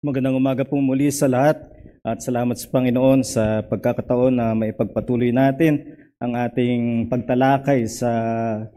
Magandang umaga po muli sa lahat at salamat sa Panginoon sa pagkakataon na maipagpatuloy natin ang ating pagtalakay sa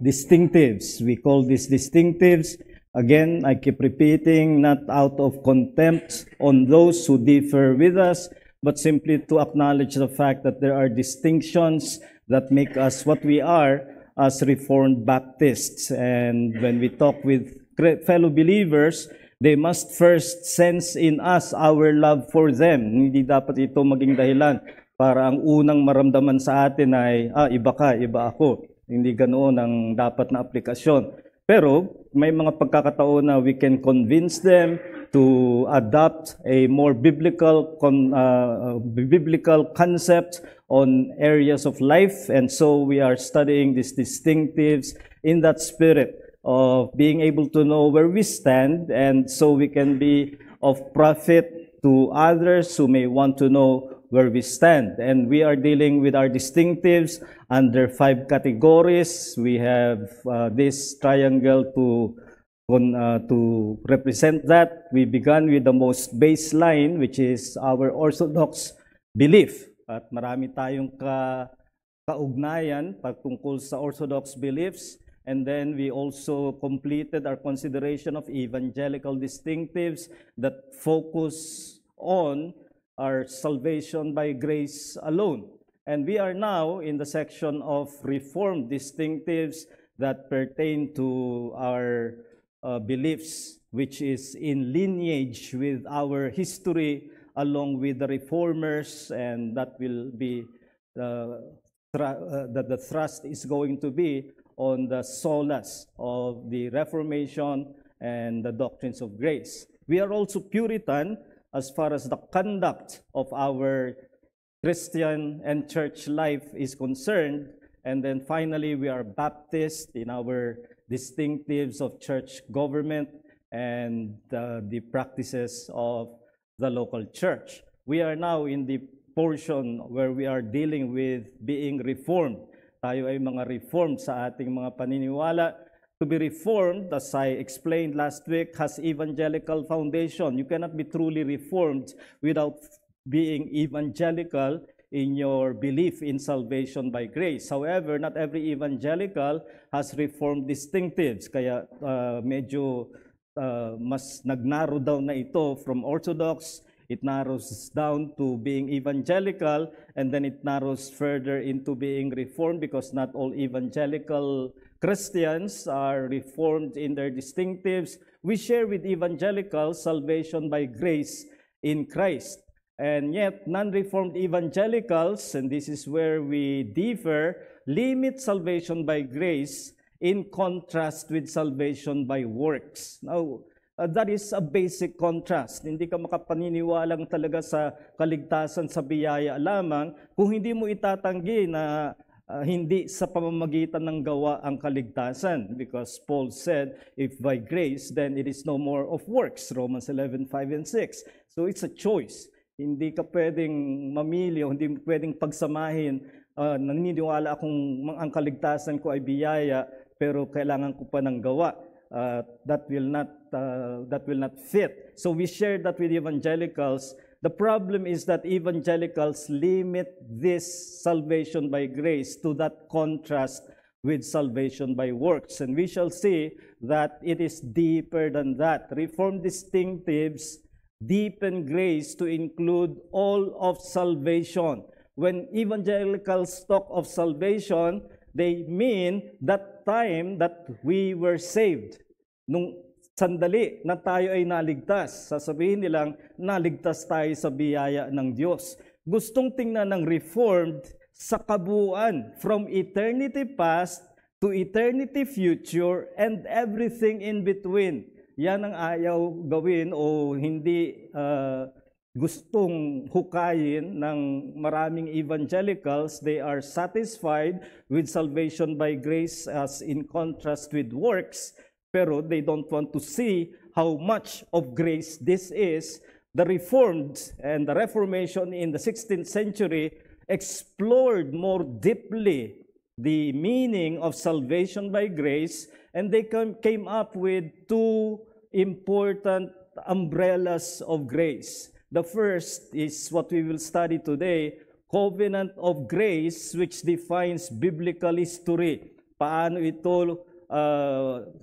distinctives. We call these distinctives, again, I keep repeating, not out of contempt on those who differ with us, but simply to acknowledge the fact that there are distinctions that make us what we are as Reformed Baptists. And when we talk with fellow believers, they must first sense in us our love for them. Hindi dapat ito maging dahilan para ang unang maramdaman sa atin ay, iba ka, iba ako. Hindi ganoon ang dapat na aplikasyon. Pero may mga pagkakataon na we can convince them to adopt a more biblical concept on areas of life. And so we are studying these distinctives in that spirit of being able to know where we stand, and so we can be of profit to others who may want to know where we stand. And we are dealing with our distinctives under 5 categories. We have this triangle to represent that. We began with the most baseline, which is our Orthodox belief. At marami tayong kaugnayan patungkol sa Orthodox beliefs. And then we also completed our consideration of evangelical distinctives that focus on our salvation by grace alone. And we are now in the section of Reformed distinctives that pertain to our beliefs, which is in lineage with our history along with the Reformers, and that will be that the thrust is going to be on the solas of the Reformation and the doctrines of grace. We are also Puritan as far as the conduct of our Christian and church life is concerned. And then finally, we are Baptist in our distinctives of church government and the practices of the local church. We are now in the portion where we are dealing with being reformed. Tayo ay mga reformed sa ating mga paniniwala. To be reformed, as I explained last week, has evangelical foundation. You cannot be truly reformed without being evangelical in your belief in salvation by grace. However, not every evangelical has reformed distinctives. Kaya medyo mas nag-narrow down na ito from Orthodox. It narrows down to being evangelical, and then it narrows further into being reformed, because not all evangelical Christians are reformed in their distinctives. We share with evangelicals salvation by grace in Christ. And yet, non-reformed evangelicals, and this is where we differ, limit salvation by grace in contrast with salvation by works. Now, that is a basic contrast. Hindi ka makapaniniwalang talaga sa kaligtasan sa biyaya lamang kung hindi mo itatanggi na hindi sa pamamagitan ng gawa ang kaligtasan. Because Paul said, if by grace, then it is no more of works. Romans 11:5 and 6. So it's a choice. Hindi ka pwedeng mamili o hindi pwedeng pagsamahin. Naniniwala akong ang kaligtasan ko ay biyaya, pero kailangan ko pa ng gawa. That will not fit. So we share that with evangelicals. The problem is that evangelicals limit this salvation by grace to that contrast with salvation by works. And we shall see that it is deeper than that. Reformed distinctives deepen grace to include all of salvation. When evangelicals talk of salvation, they mean that time that we were saved. Nung sandali na tayo ay naligtas, sasabihin nilang naligtas tayo sa biyaya ng Diyos. Gustong tingnan ng Reformed sa kabuuan, from eternity past to eternity future and everything in between. Yan ang ayaw gawin o hindi gustong hukayin ng maraming evangelicals. They are satisfied with salvation by grace as in contrast with works, pero they don't want to see how much of grace this is. The Reformed and the Reformation in the 16th century explored more deeply the meaning of salvation by grace, and they came up with two important umbrellas of grace. The first is what we will study today, covenant of grace, which defines biblical history. Paano ito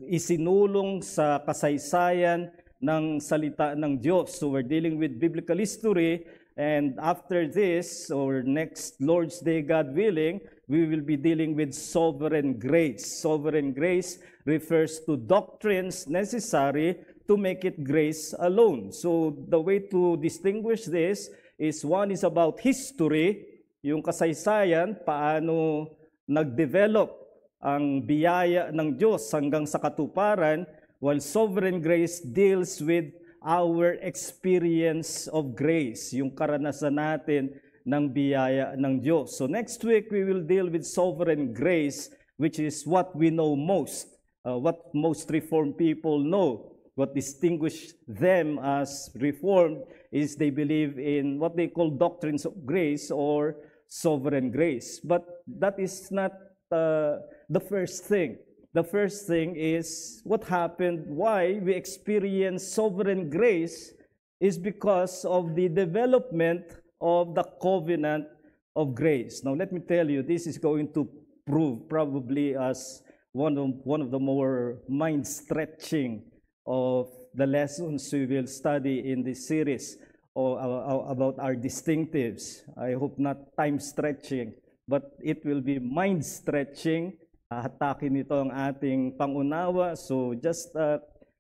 isinulong sa kasaysayan ng salita ng Diyos. So we're dealing with biblical history, and after this, or next Lord's Day, God willing, we will be dealing with sovereign grace. Sovereign grace refers to doctrines necessary to make it grace alone. So the way to distinguish this is, one is about history, yung kasaysayan, paano nag-develop ang biyaya ng Diyos hanggang sa katuparan, while sovereign grace deals with our experience of grace, yung karanasan natin ng biyaya ng Diyos. So next week, we will deal with sovereign grace, which is what we know most, what most Reformed people know. What distinguishes them as Reformed is they believe in what they call doctrines of grace or sovereign grace. But that is not the first thing. The first thing is what happened, why we experience sovereign grace is because of the development of the covenant of grace. Now let me tell you, this is going to prove probably as one of the more mind-stretching of the lessons we will study in this series about our distinctives. I hope not time-stretching, but it will be mind-stretching. Hatakin nito ang ating pangunawa. So just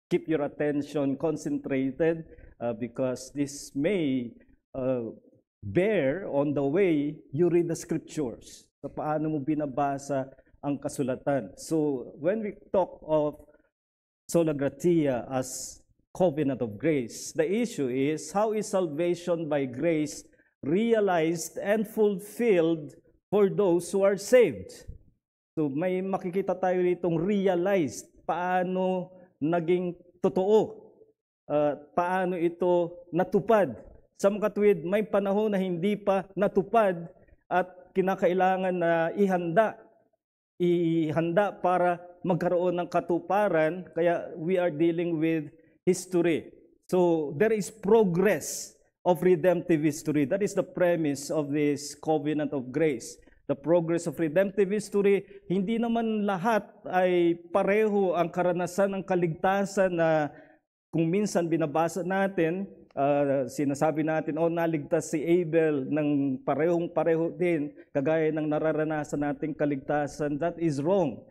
keep your attention concentrated because this may bear on the way you read the scriptures. So paano mo binabasa ang kasulatan. So when we talk of sola gratia as covenant of grace, the issue is, how is salvation by grace realized and fulfilled for those who are saved? So may makikita tayo ditong realized, paano naging totoo, paano ito natupad. Sa mga katuwid, may panahon na hindi pa natupad at kinakailangan na ihanda para magkaroon ng katuparan, kaya we are dealing with history. So there is progress of redemptive history. That is the premise of this covenant of grace. The progress of redemptive history, hindi naman lahat ay pareho ang karanasan ng kaligtasan na kung minsan binabasa natin, sinasabi natin, naligtas si Abel ng parehong-pareho din, kagaya ng nararanasan nating kaligtasan. That is wrong.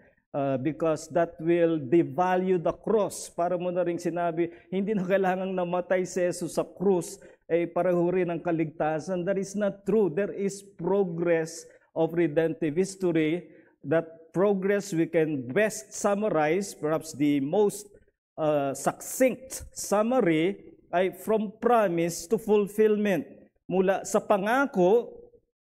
Because that will devalue the cross. Para mo na rin sinabi, hindi na kailangang namatay si Jesus sa krus, pareho rin ang kaligtasan. That is not true. There is progress of redemptive history. That progress we can best summarize, perhaps the most succinct summary, ay from promise to fulfillment. Mula sa pangako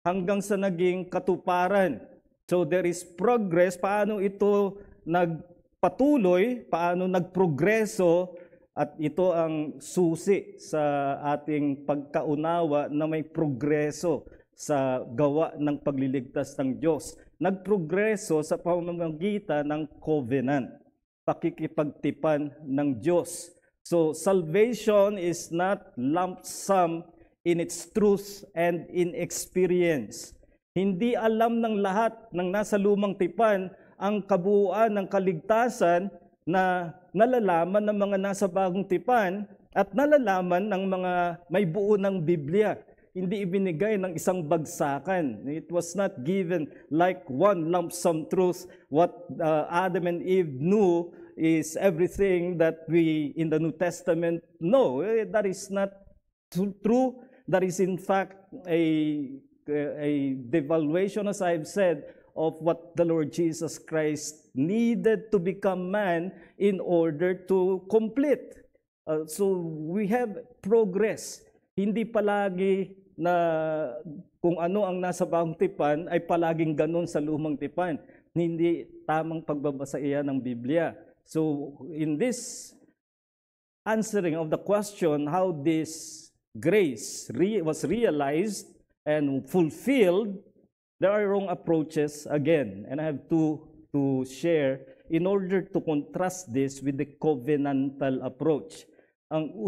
hanggang sa naging katuparan. So there is progress, paano ito nagpatuloy, paano nagprogreso, at ito ang susi sa ating pagkaunawa na may progreso sa gawa ng pagliligtas ng Diyos. Nagprogreso sa pamamagitan ng covenant, pakikipagtipan ng Diyos. So salvation is not lump sum in its truth and in experience. Hindi alam ng lahat ng nasa lumang tipan ang kabuuan ng kaligtasan na nalalaman ng mga nasa bagong tipan at nalalaman ng mga may buo ng Biblia. Hindi ibinigay ng isang bagsakan. It was not given like one lump sum truth. What Adam and Eve knew is everything that we in the New Testament know. That is not true. That is in fact a devaluation, as I've said, of what the Lord Jesus Christ needed to become man in order to complete. So we have progress. Hindi palagi na kung ano ang nasa bagong tipan ay palaging ganun sa lumang tipan. Hindi tamang pagbabasa iyan ng Biblia. So in this answering of the question how this grace was realized and fulfilled, there are wrong approaches again. And I have to share in order to contrast this with the covenantal approach. Ang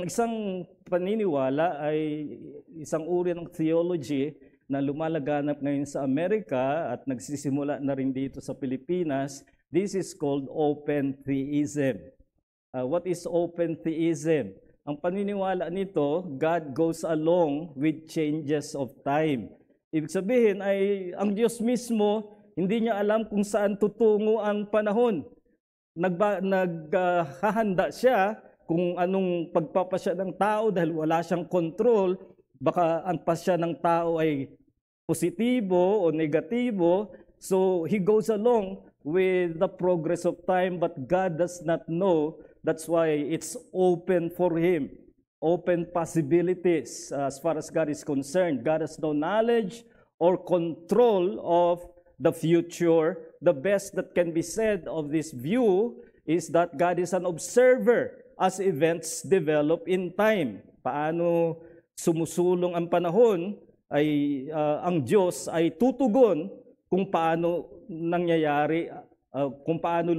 isang paniniwala ay isang uri ng theology na lumalaganap ngayon sa Amerika at nagsisimula na rin dito sa Pilipinas. This is called open theism. What is open theism? Ang paniniwala nito, God goes along with changes of time. Ibig sabihin ay ang Diyos mismo, hindi niya alam kung saan tutungo ang panahon. Naghahanda siya kung anong pagpapasya ng tao dahil wala siyang control. Baka ang pasya ng tao ay positibo o negatibo. So he goes along with the progress of time, but God does not know. That's why it's open for him. Open possibilities as far as God is concerned. God has no knowledge or control of the future. The best that can be said of this view is that God is an observer as events develop in time. Paano sumusulong ang panahon ay ang Diyos ay tutugon kung paano nangyayari, kung paano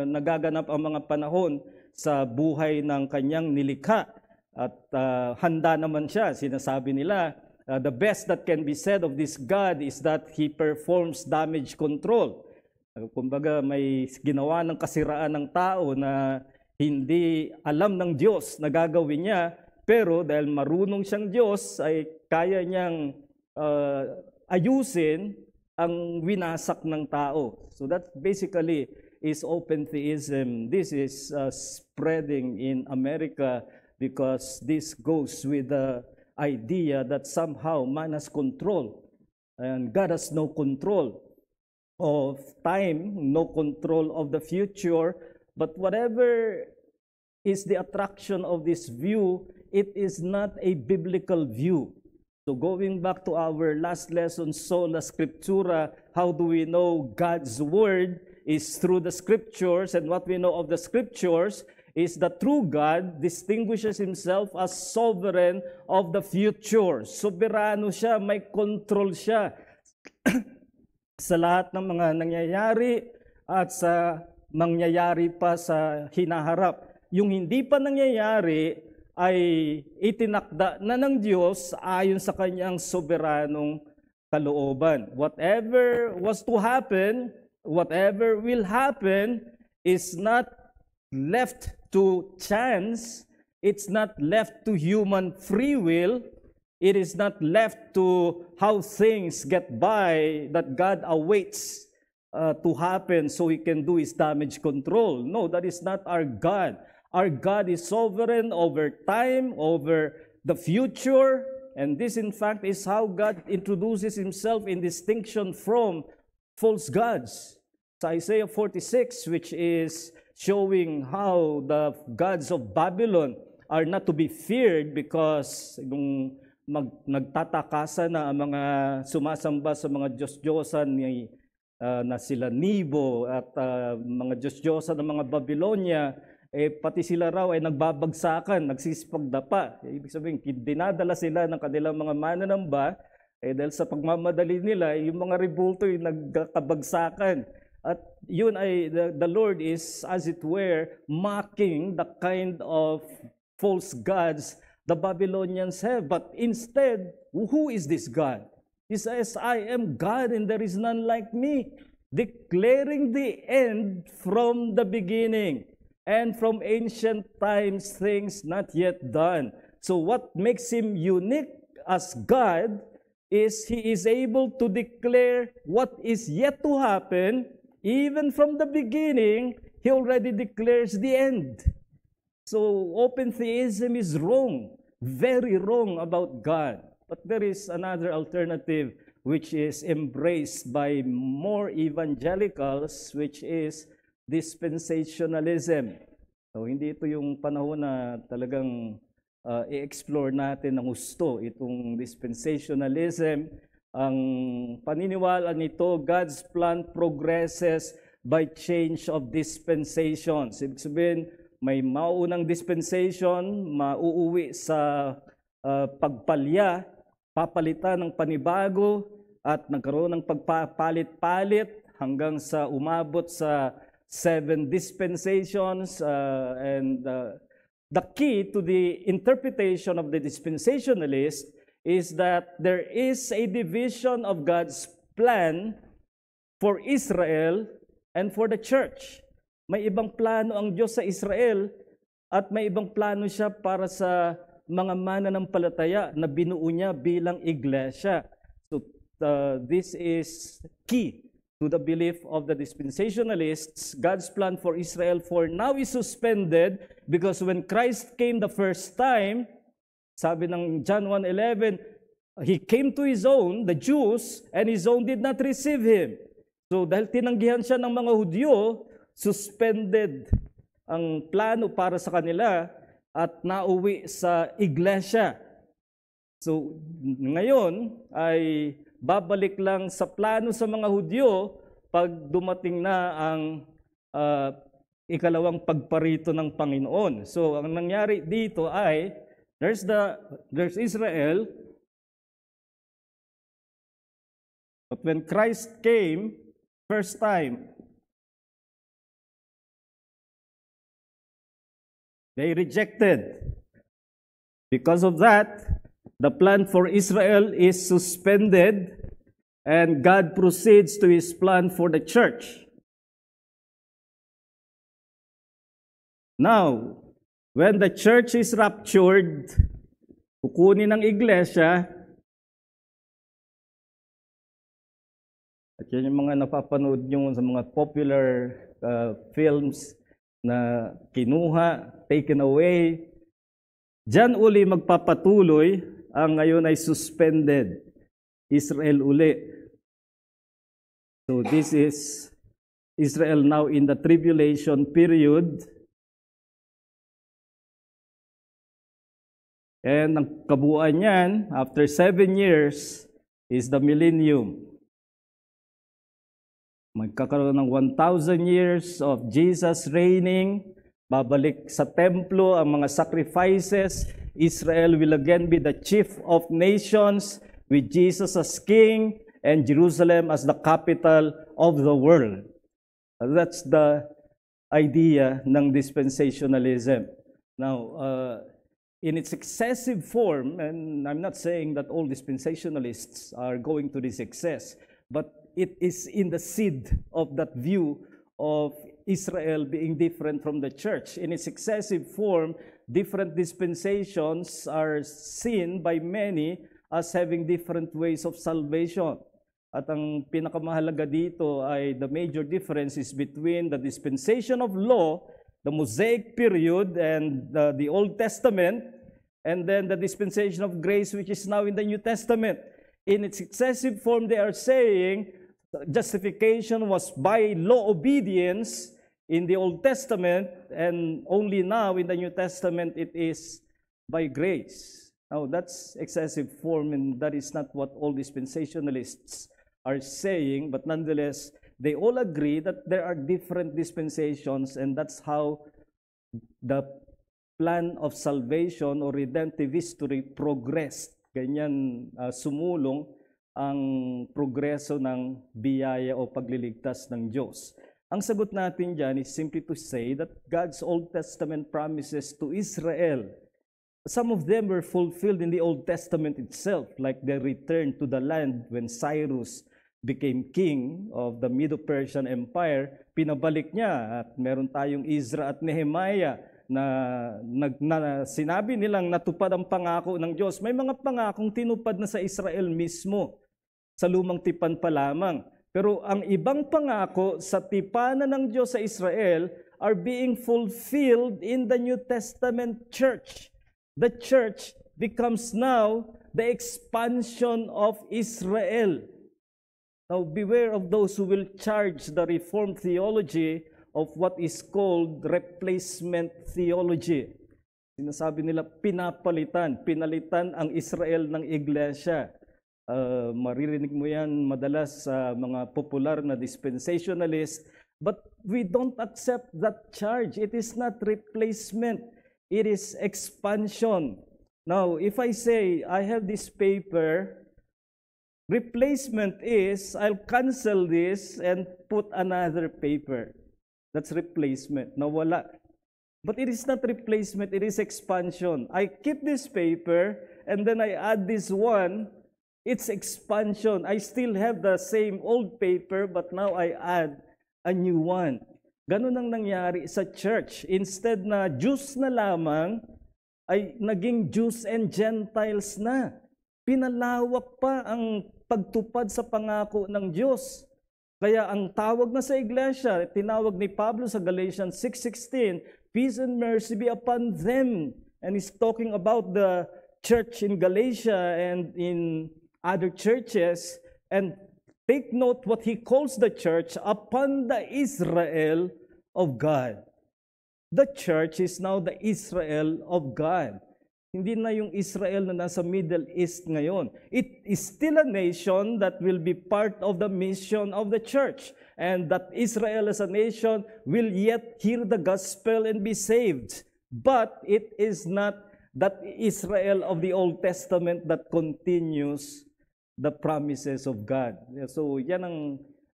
nagaganap ang mga panahon sa buhay ng kanyang nilikha. At handa naman siya. Sinasabi nila, the best that can be said of this God is that He performs damage control. Kumbaga may ginawa ng kasiraan ng tao na hindi alam ng Diyos na gagawin niya, pero dahil marunong siyang Diyos ay kaya niyang ayusin ang winasak ng tao. So that basically is open theism. This is spreading in America because this goes with the idea that somehow man has control and God has no control of time, no control of the future. But whatever is the attraction of this view, it is not a biblical view. So going back to our last lesson, Sola Scriptura, how do we know God's Word is through the Scriptures, and what we know of the Scriptures is that true God distinguishes Himself as sovereign of the future. Soberano siya, may control siya sa lahat ng mga nangyayari at sa mangyayari pa sa hinaharap. Yung hindi pa nangyayari ay itinakda na ng Diyos ayon sa kanyang soberanong kalooban. Whatever was to happen, whatever will happen is not left to chance. It's not left to human free will. It is not left to how things get by that God awaits to happen so He can do His damage control. No, that is not our God. Our God is sovereign over time, over the future, and this in fact is how God introduces Himself in distinction from false gods. So Isaiah 46, which is showing how the gods of Babylon are not to be feared because nung nagtatakasan na ang mga sumasamba sa mga Diyos-Diyosan na sila Nibo at mga Diyos-Diyosan ng mga Babylonia, pati sila raw ay nagbabagsakan, nagsisipagdapa. Ibig sabihin, dinadala sila ng kanilang mga mananamba dahil sa pagmamadali nila, yung mga rebulto ay nagkabagsakan. At yun ay, the Lord is, as it were, mocking the kind of false gods the Babylonians have. But instead, who is this God? He says, I am God and there is none like me, declaring the end from the beginning, and from ancient times things not yet done. So what makes Him unique as God is He is able to declare what is yet to happen. Even from the beginning, He already declares the end. So open theism is wrong, very wrong about God. But there is another alternative which is embraced by more evangelicals, which is dispensationalism. So hindi ito yung panahon na talagang i-explore natin ng gusto itong dispensationalism. Ang paniniwala nito, God's plan progresses by change of dispensations. Ibig sabihin, may mauunang dispensation, mauuwi sa pagpalya, papalitan ng panibago, at nagkaroon ng pagpapalit-palit hanggang sa umabot sa 7 dispensations, and the key to the interpretation of the dispensationalist is that there is a division of God's plan for Israel and for the church. May ibang plano ang Diyos sa Israel at may ibang plano siya para sa mga mananampalataya na binuo niya bilang iglesia. So this is key to the belief of the dispensationalists. God's plan for Israel for now is suspended because when Christ came the first time, sabi ng John 1:11, He came to His own, the Jews, and His own did not receive Him. So dahil tinanggihan siya ng mga Hudyo, suspended ang plano para sa kanila at nauwi sa iglesia. So ngayon ay babalik lang sa plano sa mga Hudyo pag dumating na ang ikalawang pagparito ng Panginoon. So ang nangyari dito ay there's Israel, but when Christ came first time, they rejected. Because of that, the plan for Israel is suspended and God proceeds to His plan for the church. Now, when the church is raptured, kukunin ng iglesia, at yan yung mga napapanood nyo sa mga popular films na kinuha, taken away, diyan uli magpapatuloy ang ngayon ay suspended. Israel uli. So this is Israel now in the tribulation period. And ang kabuuan niyan, after 7 years, is the millennium. Magkakaroon ng 1,000 years of Jesus reigning. Babalik sa templo ang mga sacrifices. Israel will again be the chief of nations with Jesus as king and Jerusalem as the capital of the world. That's the idea ng dispensationalism. Now, in its excessive form, and I'm not saying that all dispensationalists are going to this excess, but it is in the seed of that view of Israel being different from the church. In its excessive form, different dispensations are seen by many as having different ways of salvation. At ang pinakamahalaga dito ay the major difference is between the dispensation of law, the Mosaic period, and the Old Testament, and then the dispensation of grace, which is now in the New Testament. In its excessive form, they are saying justification was by law obedience in the Old Testament, and only now in the New Testament it is by grace. Now that's excessive form, and that is not what all dispensationalists are saying, but nonetheless, they all agree that there are different dispensations, and that's how the plan of salvation or redemptive history progressed. Ganyan sumulong ang progreso ng biyaya o pagliligtas ng Diyos. Ang sagot natin dyan is simply to say that God's Old Testament promises to Israel, some of them were fulfilled in the Old Testament itself, like the return to the land when Cyrus became king of the Medo-Persian Empire. Pinabalik niya at meron tayong Ezra at Nehemiah na sinabi nilang natupad ang pangako ng Diyos. May mga pangakong tinupad na sa Israel mismo, sa lumang tipan pa lamang. Pero ang ibang pangako sa tipanan ng Diyos sa Israel are being fulfilled in the New Testament church. The church becomes now the expansion of Israel. Now beware of those who will charge the Reformed theology of what is called replacement theology. Sinasabi nila pinalitan ang Israel ng iglesia. Maririnig mo yan madalas sa mga popular na dispensationalist, but we don't accept that charge. It is not replacement, it is expansion. Now, if I say I have this paper, replacement is I'll cancel this and put another paper. That's replacement. Nawala. But it is not replacement, it is expansion. I keep this paper and then I add this one, it's expansion. I still have the same old paper but now I add a new one. Ganun ang nangyari sa church. Instead na Jews na lamang, ay naging Jews and Gentiles na. Pinalawak pa ang pagtupad sa pangako ng Diyos. Kaya ang tawag na sa iglesia, tinawag ni Pablo sa Galatians 6:16, peace and mercy be upon them. And he's talking about the church in Galatia and in other churches. And take note what he calls the church, upon the Israel of God. The church is now the Israel of God. Hindi na yung Israel na nasa Middle East ngayon. It is still a nation that will be part of the mission of the church. And that Israel as a nation will yet hear the gospel and be saved. But it is not that Israel of the Old Testament that continues the promises of God. So yan ang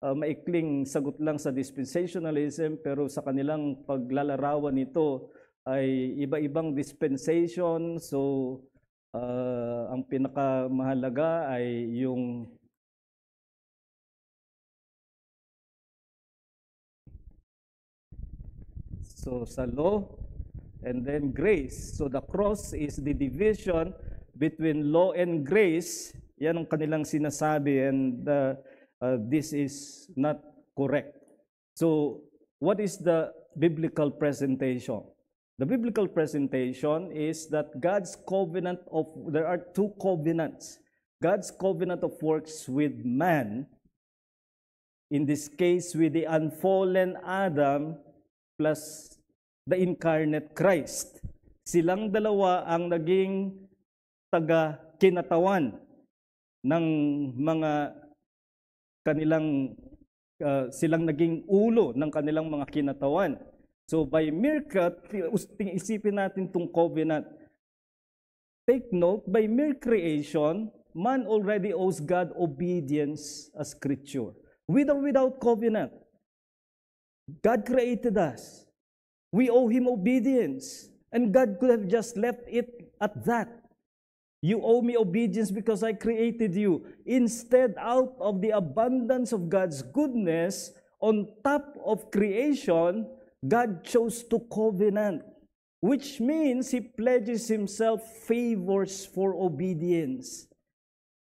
maikling sagot lang sa dispensationalism, pero sa kanilang paglalarawan nito ay iba-ibang dispensation. So ang pinakamahalaga ay yung sa law and then grace. So the cross is the division between law and grace. Yan ang kanilang sinasabi, and this is not correct. So, what is the biblical presentation? The biblical presentation is that God's covenant there are two covenants. God's covenant of works with man, in this case with the unfallen Adam plus the incarnate Christ. Silang dalawa ang naging taga-kinatawan ng mga kanilang silang naging ulo ng kanilang mga kinatawan. So by mere isipin natin itong covenant. Take note, by mere creation, man already owes God obedience as creature. With or without covenant, God created us. We owe Him obedience. And God could have just left it at that. You owe me obedience because I created you. Instead, out of the abundance of God's goodness, on top of creation, God chose to covenant, which means He pledges Himself favors for obedience.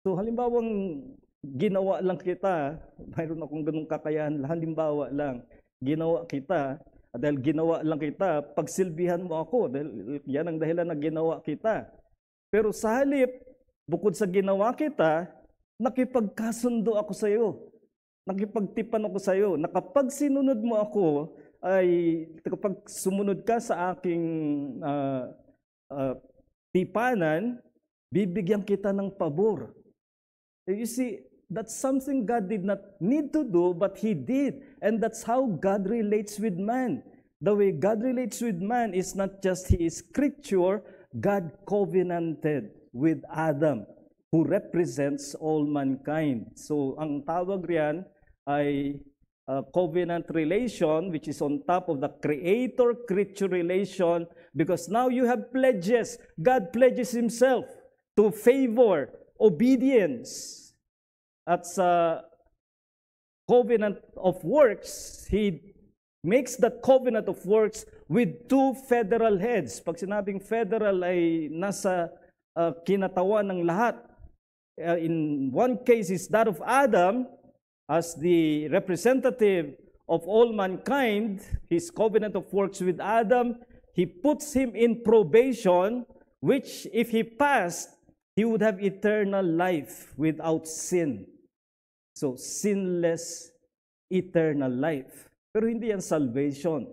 So halimbawang ginawa lang kita, mayroon akong ganung kakayahan, halimbawa lang, ginawa kita, dahil ginawa lang kita, pagsilbihan mo ako, dahil yan ang dahilan na ginawa kita. Pero sa halip, bukod sa ginawa kita, nakipagkasundo ako sa iyo. Nakipagtipan ako sa iyo. Na kapag sinunod mo ako, ay kapag sumunod ka sa aking tipanan, bibigyan kita ng pabor. You see, that's something God did not need to do, but He did. And that's how God relates with man. The way God relates with man is not just He is creature, God covenanted with Adam, who represents all mankind. So, ang tawag riyan ay covenant relation, which is on top of the creator-creature relation, because now you have pledges. God pledges Himself to favor obedience. At sa covenant of works, He makes that covenant of works with two federal heads. Pag sinabing federal ay nasa kinatawan ng lahat. In one case is that of Adam as the representative of all mankind. His covenant of works with Adam, He puts him in probation, which if he passed, he would have eternal life without sin. So, sinless eternal life. Pero hindi yan salvation.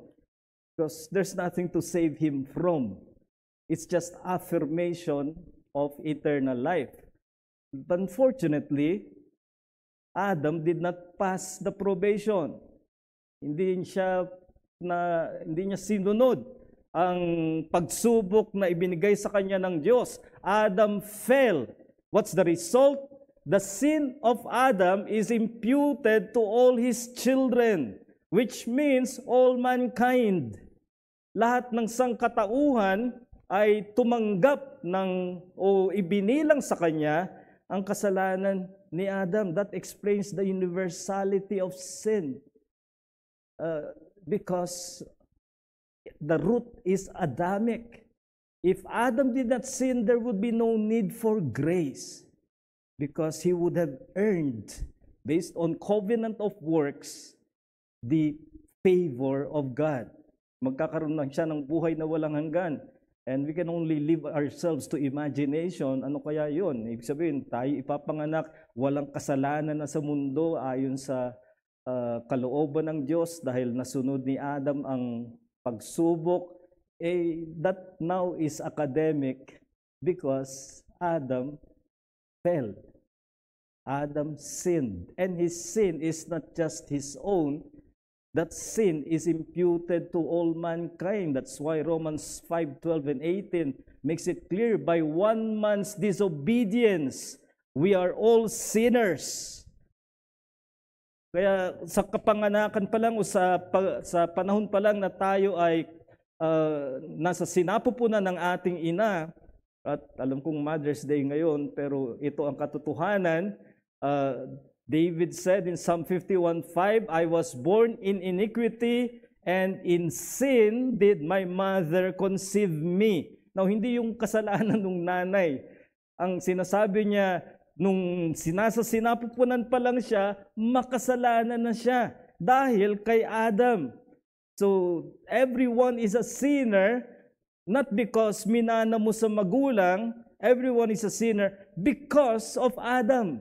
Because there's nothing to save him from. It's just affirmation of eternal life. But unfortunately, Adam did not pass the probation. Hindi niya sinunod ang pagsubok na ibinigay sa kanya ng Diyos. Adam fell. What's the result? The sin of Adam is imputed to all his children, which means all mankind. lahat ng sangkatauhan ay tumanggap o ibinilang sa kanya ang kasalanan ni Adam. That explains the universality of sin. Because the root is Adamic. If Adam did not sin, there would be no need for grace, because he would have earned, based on covenant of works, the favor of God. Magkakaroon lang siya ng buhay na walang hanggan. And we can only leave ourselves to imagination. Ano kaya yun? Ibig sabihin, tayo ipapanganak, walang kasalanan na sa mundo ayon sa kalooban ng Diyos dahil nasunod ni Adam ang pagsubok. That now is academic because Adam fell. Adam sinned. And his sin is not just his own. That sin is imputed to all mankind. That's why Romans 5:12 and 18 makes it clear, by one man's disobedience, we are all sinners. Kaya sa kapanganakan pa lang o sa panahon pa lang na tayo ay nasa sinapupunan ng ating ina, at alam kong Mother's Day ngayon, pero ito ang katotohanan. David said in Psalm 51:5, I was born in iniquity, and in sin did my mother conceive me. Now, hindi yung kasalanan ng nanay. Ang sinasabi niya, nung sinapupunan pa lang siya, makasalanan na siya dahil kay Adam. So, everyone is a sinner, not because minana mo sa magulang. Everyone is a sinner because of Adam.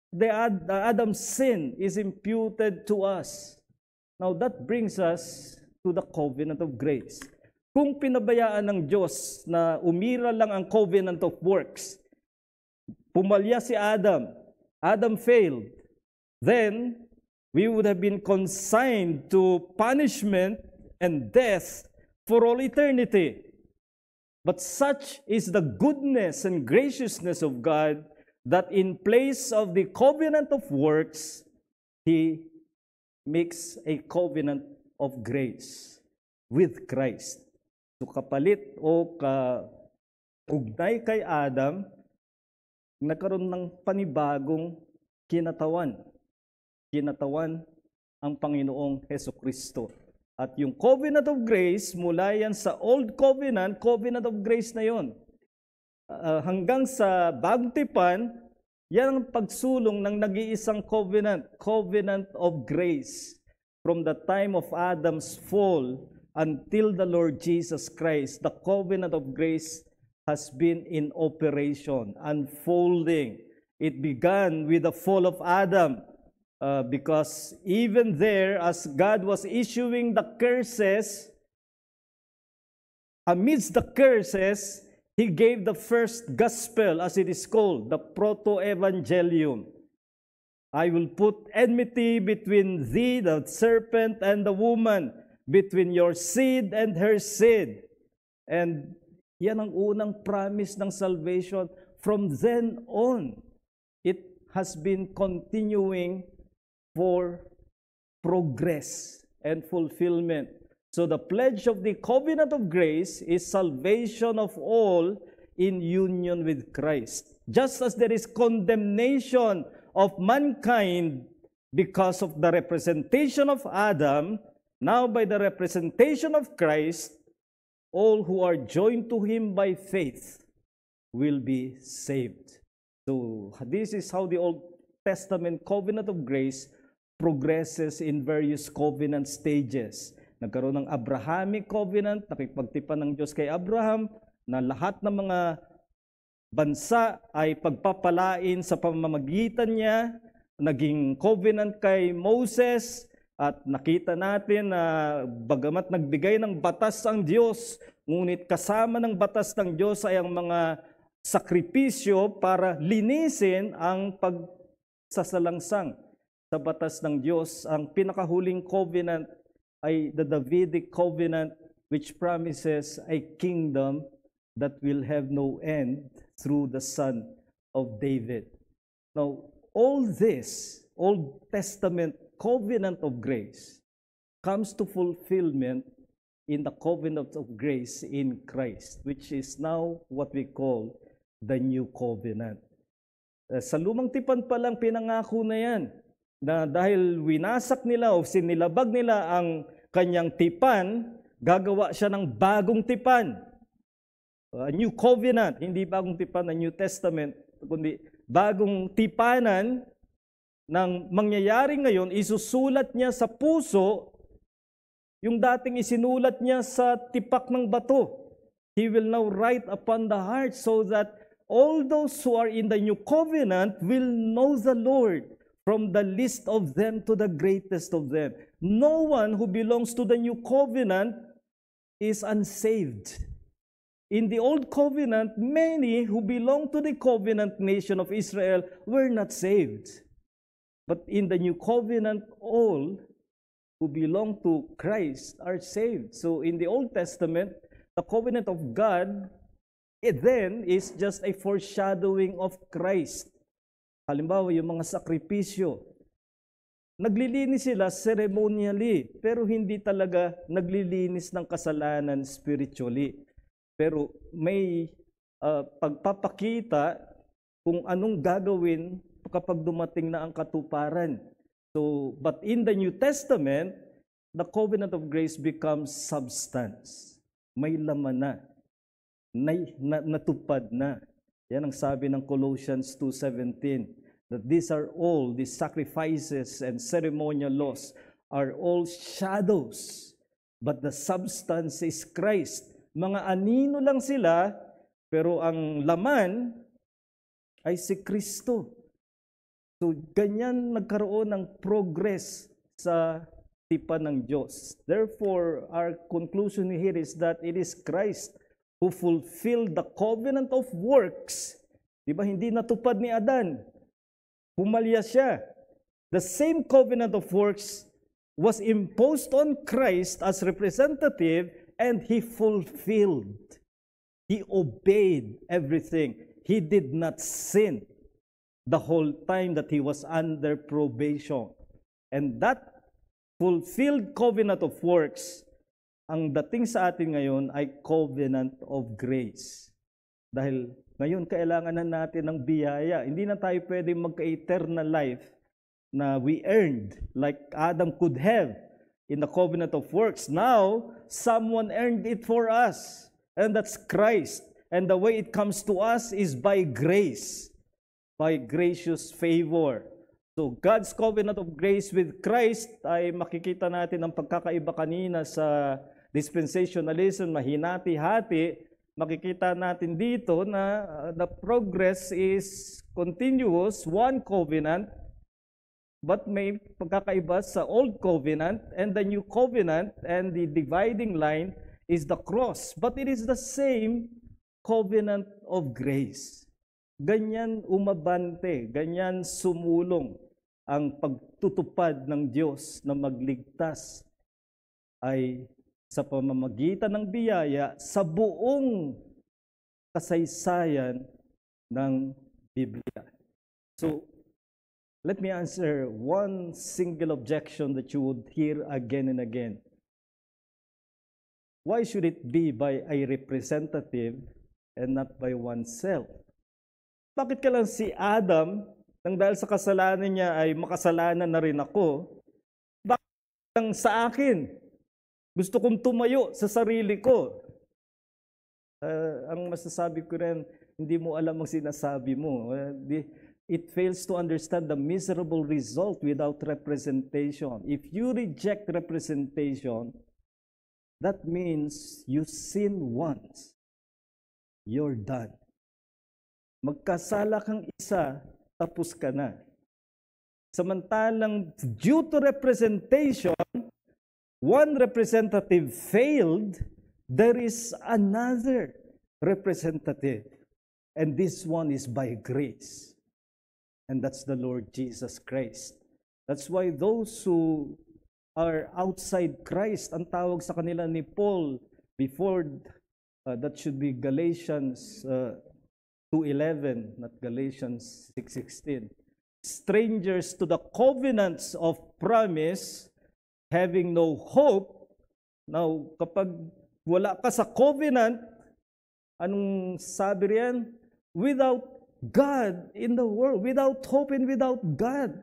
Adam's sin is imputed to us. Now, that brings us to the covenant of grace. Kung pinabayaan ng Diyos na umira lang ang covenant of works, pumalya si Adam, Adam failed, then we would have been consigned to punishment and death for all eternity. But such is the goodness and graciousness of God that in place of the covenant of works, He makes a covenant of grace with Christ. So kapalit o kaugnay kay Adam, nagkaroon ng panibagong kinatawan. Kinatawan ang Panginoong Hesukristo. At yung covenant of grace, mula yan sa Old Covenant, covenant of grace na yon. Hanggang sa Bagong Tipan, yan ang pagsulong ng nag-iisang covenant, covenant of grace. From the time of Adam's fall until the Lord Jesus Christ, the covenant of grace has been in operation, unfolding. It began with the fall of Adam, because even there, as God was issuing the curses, amidst the curses, He gave the first gospel, as it is called, the proto-evangelium. I will put enmity between thee, the serpent, and the woman, between your seed and her seed. And yan ang unang promise ng salvation. From then on, it has been continuing for progress and fulfillment. So the pledge of the covenant of grace is salvation of all in union with Christ. Just as there is condemnation of mankind because of the representation of Adam, now by the representation of Christ, all who are joined to Him by faith will be saved. So this is how the Old Testament covenant of grace progresses in various covenant stages. Nagkaroon ng Abrahamic covenant, nakipagtipan ng Diyos kay Abraham na lahat ng mga bansa ay pagpapalain sa pamamagitan niya. Naging covenant kay Moses, at nakita natin na bagamat nagbigay ng batas ang Diyos, ngunit kasama ng batas ng Diyos ay ang mga sakripisyo para linisin ang pagsasalangsang sa batas ng Diyos. Ang pinakahuling covenant ay the Davidic covenant, which promises a kingdom that will have no end through the Son of David. Now, all this Old Testament covenant of grace comes to fulfillment in the covenant of grace in Christ, which is now what we call the new covenant. Sa lumang tipan pa lang pinangako na yan, na dahil winasak nila o sinilabag nila ang kanyang tipan, gagawa siya ng bagong tipan. A new covenant, hindi bagong tipan ng New Testament, kundi bagong tipanan ng mangyayari ngayon, isusulat niya sa puso yung dating isinulat niya sa tipak ng bato. He will now write upon the heart so that all those who are in the new covenant will know the Lord, from the least of them to the greatest of them. No one who belongs to the new covenant is unsaved. In the old covenant, many who belong to the covenant nation of Israel were not saved. But in the new covenant, all who belong to Christ are saved. So in the Old Testament, the covenant of God, it then is just a foreshadowing of Christ. Halimbawa, yung mga sakripisyo, naglilinis sila ceremonially, pero hindi talaga naglilinis ng kasalanan spiritually. Pero may pagpapakita kung anong gagawin kapag dumating na ang katuparan. So, but in the New Testament, the covenant of grace becomes substance. May laman na, natupad na. Yan ang sabi ng Colossians 2:17, that these sacrifices and ceremonial laws are all shadows, but the substance is Christ. Mga anino lang sila, pero ang laman ay si Kristo. So, ganyan nagkaroon ng progress sa tipan ng Diyos. Therefore, our conclusion here is that it is Christ who fulfilled the covenant of works. Diba, hindi natupad ni Adan. Pumalya siya. The same covenant of works was imposed on Christ as representative, and He fulfilled. He obeyed everything. He did not sin the whole time that He was under probation. And that fulfilled covenant of works, ang dating sa atin ngayon ay covenant of grace. Dahil ngayon kailangan na natin ng biyaya. Hindi na tayo pwedeng magka-eternal life na we earned like Adam could have in the covenant of works. Now, someone earned it for us, and that's Christ. And the way it comes to us is by grace, by gracious favor. So, God's covenant of grace with Christ ay makikita natin ang pagkakaiba kanina sa dispensationalism, mahinati-hati. Makikita natin dito na the progress is continuous, one covenant, but may pagkakaiba sa old covenant and the new covenant, and the dividing line is the cross. But it is the same covenant of grace. Ganyan umabante, ganyan sumulong ang pagtutupad ng Diyos na magligtas ay sa pamamagitan ng biyaya sa buong kasaysayan ng Biblia. So, let me answer one single objection that you would hear again and again. Why should it be by a representative and not by oneself? Bakit ka lang si Adam, nang dahil sa kasalanan niya ay makasalanan na rin ako? Bakit lang sa akin? Gusto kong tumayo sa sarili ko. Ang masasabi ko rin, hindi mo alam ang sinasabi mo. It fails to understand the miserable result without representation. If you reject representation, that means you sin once. You're done. Magkasala kang isa, tapos ka na. Samantalang due to representation, one representative failed, there is another representative. And this one is by grace. And that's the Lord Jesus Christ. That's why those who are outside Christ, ang tawag sa kanila ni Paul, before, that should be Galatians 2:11, not Galatians 6:16. Strangers to the covenants of promise, having no hope Now, kapag wala ka sa covenant, anong sabi riyan? Without God in the world, without hope and without God.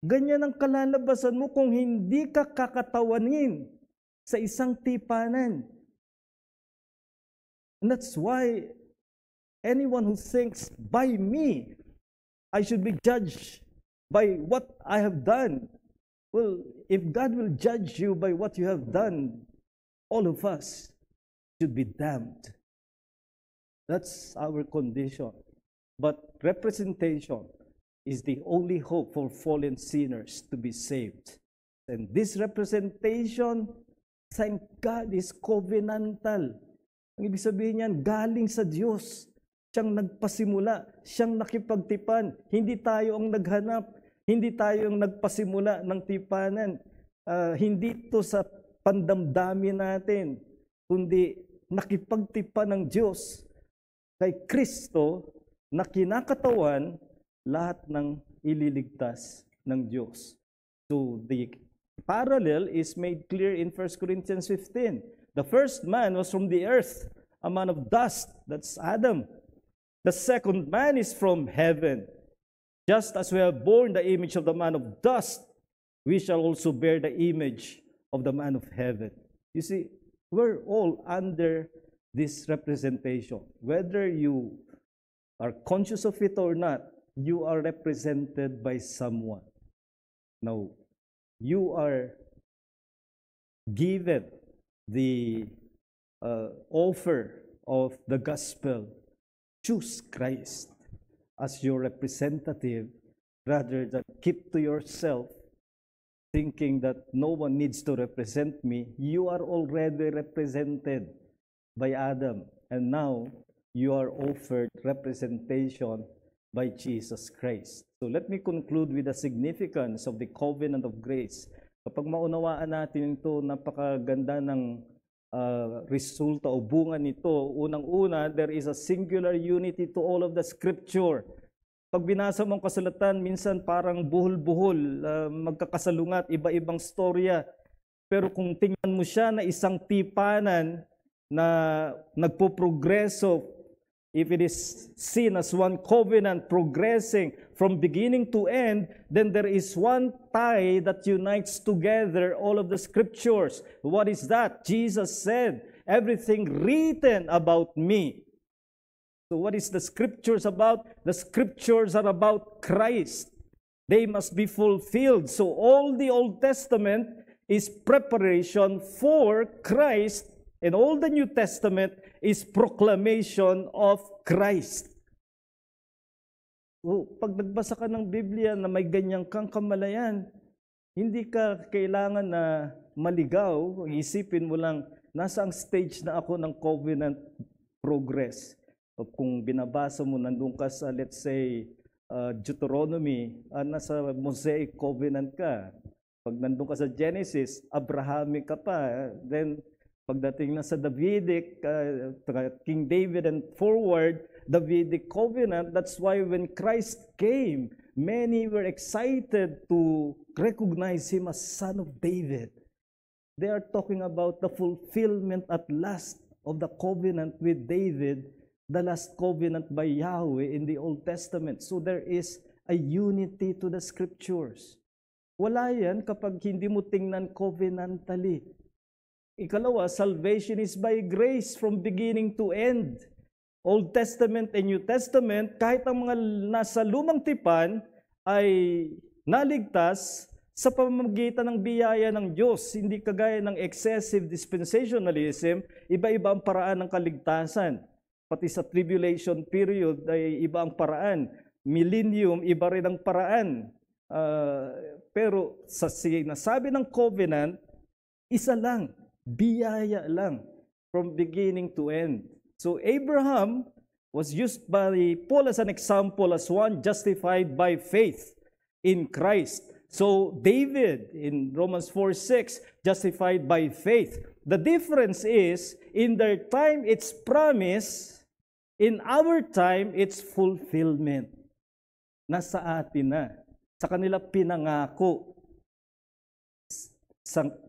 Ganyan ang kalalabasan mo kung hindi ka kakatawanin sa isang tipanan. And that's why anyone who thinks, by me, I should be judged by what I have done. Well, if God will judge you by what you have done, all of us should be damned. That's our condition. But representation is the only hope for fallen sinners to be saved. And this representation, thank God, is covenantal. Ang ibig sabihin niyan, galing sa Diyos. Siyang nagpasimula, siyang nakipagtipan. Hindi tayo ang naghanap, hindi tayo ang nagpasimula ng tipanan. Hindi ito sa pandamdamin natin, kundi nakipagtipan ng Diyos kay Kristo na kinakatawan lahat ng ililigtas ng Diyos. So the parallel is made clear in 1 Corinthians 15. The first man was from the earth, a man of dust, that's Adam. The second man is from heaven. Just as we have borne the image of the man of dust, we shall also bear the image of the man of heaven. You see, we're all under this representation. Whether you are conscious of it or not, you are represented by someone. Now, you are given the offer of the gospel. Choose Christ as your representative rather than keep to yourself thinking that no one needs to represent me. You are already represented by Adam, and now you are offered representation by Jesus Christ. So let me conclude with the significance of the covenant of grace. Kapag maunawaan natin ito, napakaganda ng resulta o bunga nito. Unang-una, there is a singular unity to all of the scripture. Pag binasa mo ang kasulatan, minsan parang buhol-buhol, magkakasalungat, iba-ibang storya. Pero kung tingnan mo siya na isang tipanan na nagpo-progreso, if it is seen as one covenant progressing from beginning to end, then there is one tie that unites together all of the scriptures. What is that? Jesus said, everything written about me. So what is the scriptures about? The scriptures are about Christ. They must be fulfilled. So all the Old Testament is preparation for Christ, and all the New Testament is proclamation of Christ. So, pag nagbasa ka ng Biblia na may ganyang kang kamalayan, hindi ka kailangan na maligaw. Isipin mo lang, nasa ang stage na ako ng covenant progress. O kung binabasa mo, nandun ka sa, let's say, Deuteronomy, nasa Mosaic covenant ka. Pag nandun ka sa Genesis, Abrahamic ka pa. Then, pagdating na sa Davidic, King David and forward, Davidic covenant, that's why when Christ came, many were excited to recognize him as Son of David. They are talking about the fulfillment at last of the covenant with David, the last covenant by Yahweh in the Old Testament. So there is a unity to the scriptures. Wala yan kapag hindi mo tingnan covenantally. Ikalawa, salvation is by grace from beginning to end. Old Testament and New Testament, kahit ang mga nasa lumang tipan ay naligtas sa pamamagitan ng biyaya ng Diyos. Hindi kagaya ng excessive dispensationalism, iba-iba ang paraan ng kaligtasan. Pati sa tribulation period ay iba ang paraan. Millennium, iba rin ang paraan. Pero sa sinasabi ng covenant, isa lang. Biyaya lang from beginning to end. So Abraham was used by Paul as an example as one justified by faith in Christ. So David in Romans 4:6 justified by faith. The difference is in their time it's promise, in our time it's fulfillment. Nasa atin na. Sa kanila pinangako.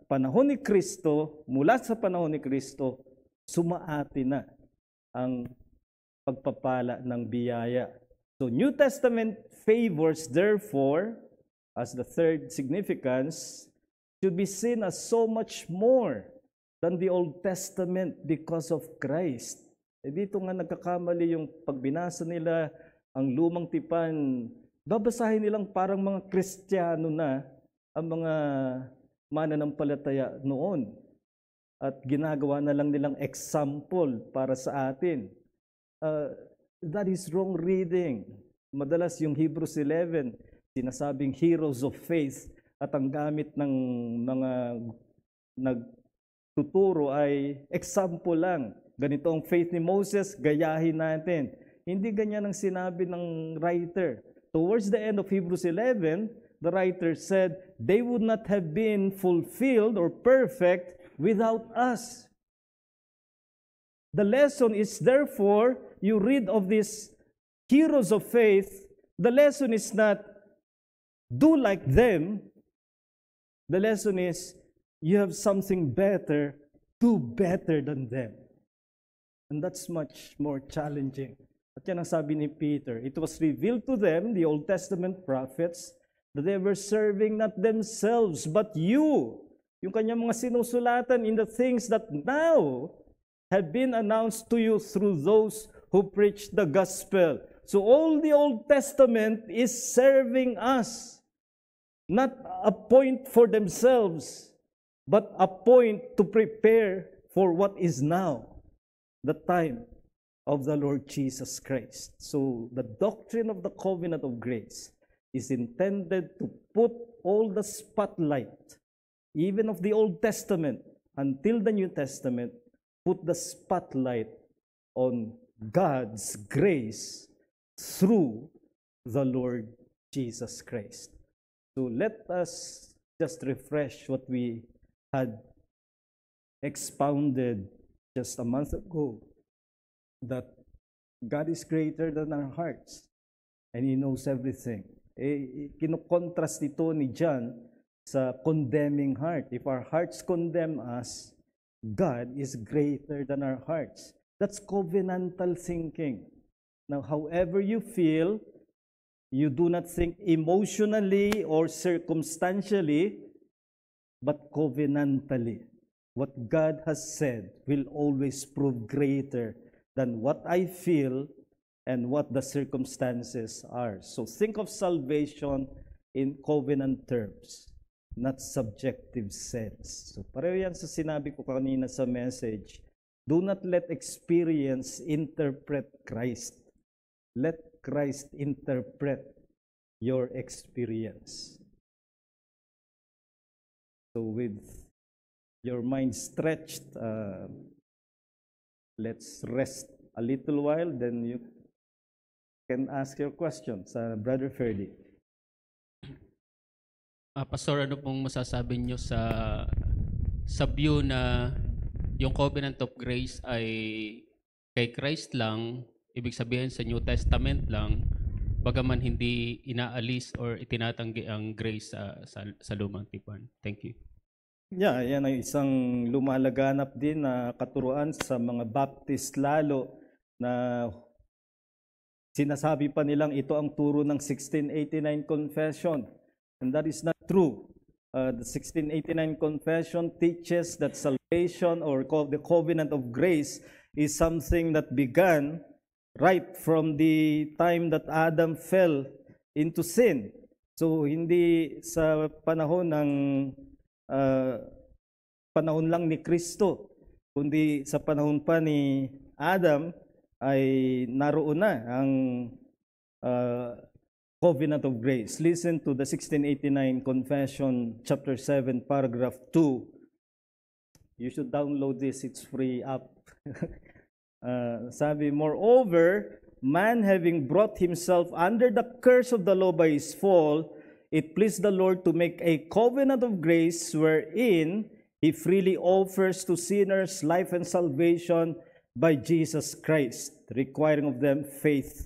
panahon ni Kristo, mula sa panahon ni Kristo, sumaati na ang pagpapala ng biyaya. So New Testament favors, therefore, as the third significance, should be seen as so much more than the Old Testament because of Christ. Dito nga nagkakamali yung pagbinasa nila ang lumang tipan. Babasahin nilang parang mga Kristiyano na ang mga mananampalataya noon. At ginagawa na lang nilang example para sa atin. That is wrong reading. Madalas yung Hebrews 11, sinasabing heroes of faith, at ang gamit ng mga nagtuturo ay example lang. Ganito ang faith ni Moses, gayahin natin. Hindi ganyan ang sinabi ng writer. Towards the end of Hebrews 11, the writer said, they would not have been fulfilled or perfect without us. The lesson is, therefore, you read of these heroes of faith, the lesson is not do like them. The lesson is you have something better, do better than them. And that's much more challenging. At yan ang sabi ni Peter, it was revealed to them, the Old Testament prophets, that they were serving not themselves, but you. Yung kanyang mga sinusulatan in the things that now have been announced to you through those who preach the gospel. So all the Old Testament is serving us, not a point for themselves, but a point to prepare for what is now, the time of the Lord Jesus Christ. So the doctrine of the covenant of grace is intended to put all the spotlight, even of the Old Testament until the New Testament, put the spotlight on God's grace through the Lord Jesus Christ. So let us just refresh what we had expounded just a month ago, that God is greater than our hearts and He knows everything. Kinokontrast ito ni John sa condemning heart. If our hearts condemn us, God is greater than our hearts. That's covenantal thinking. Now, however you feel, you do not think emotionally or circumstantially, but covenantally. What God has said will always prove greater than what I feel and what the circumstances are. So think of salvation in covenant terms, not subjective sense. So pareho yan sa sinabi ko kanina sa message. Do not let experience interpret Christ. Let Christ interpret your experience. So with your mind stretched, let's rest a little while, then you can ask your questions. Brother Ferdy. Pastor, ano pong masasabi nyo sa view na yung covenant of grace ay kay Christ lang, ibig sabihin sa New Testament lang, bagaman hindi inaalis or itinatanggi ang grace sa lumang tipan? Thank you. Yeah, yan ay isang lumalaganap din na katuruan sa mga Baptist lalo, na sinasabi pa nilang ito ang turo ng 1689 Confession. And that is not true. The 1689 Confession teaches that salvation or the covenant of grace is something that began right from the time that Adam fell into sin. So hindi sa panahon ng panahon lang ni Kristo, kundi sa panahon pa ni Adam ay naroon na ang covenant of grace. Listen to the 1689 Confession, chapter 7, paragraph 2. You should download this, it's free app. Sabi, moreover, man having brought himself under the curse of the law by his fall, it pleased the Lord to make a covenant of grace wherein He freely offers to sinners life and salvation by Jesus Christ, requiring of them faith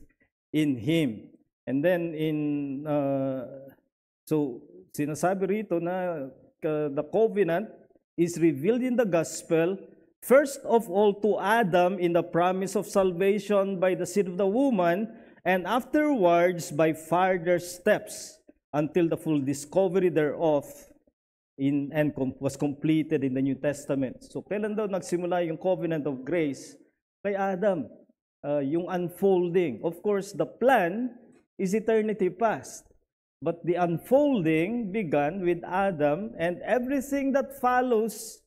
in Him. And then so sinasabi rito na the covenant is revealed in the gospel, first of all to Adam in the promise of salvation by the seed of the woman, and afterwards by further steps until the full discovery thereof was completed in the New Testament. So kailan daw nagsimula yung covenant of grace? Kay Adam, yung unfolding. Of course, the plan is eternity past. But the unfolding began with Adam, and everything that follows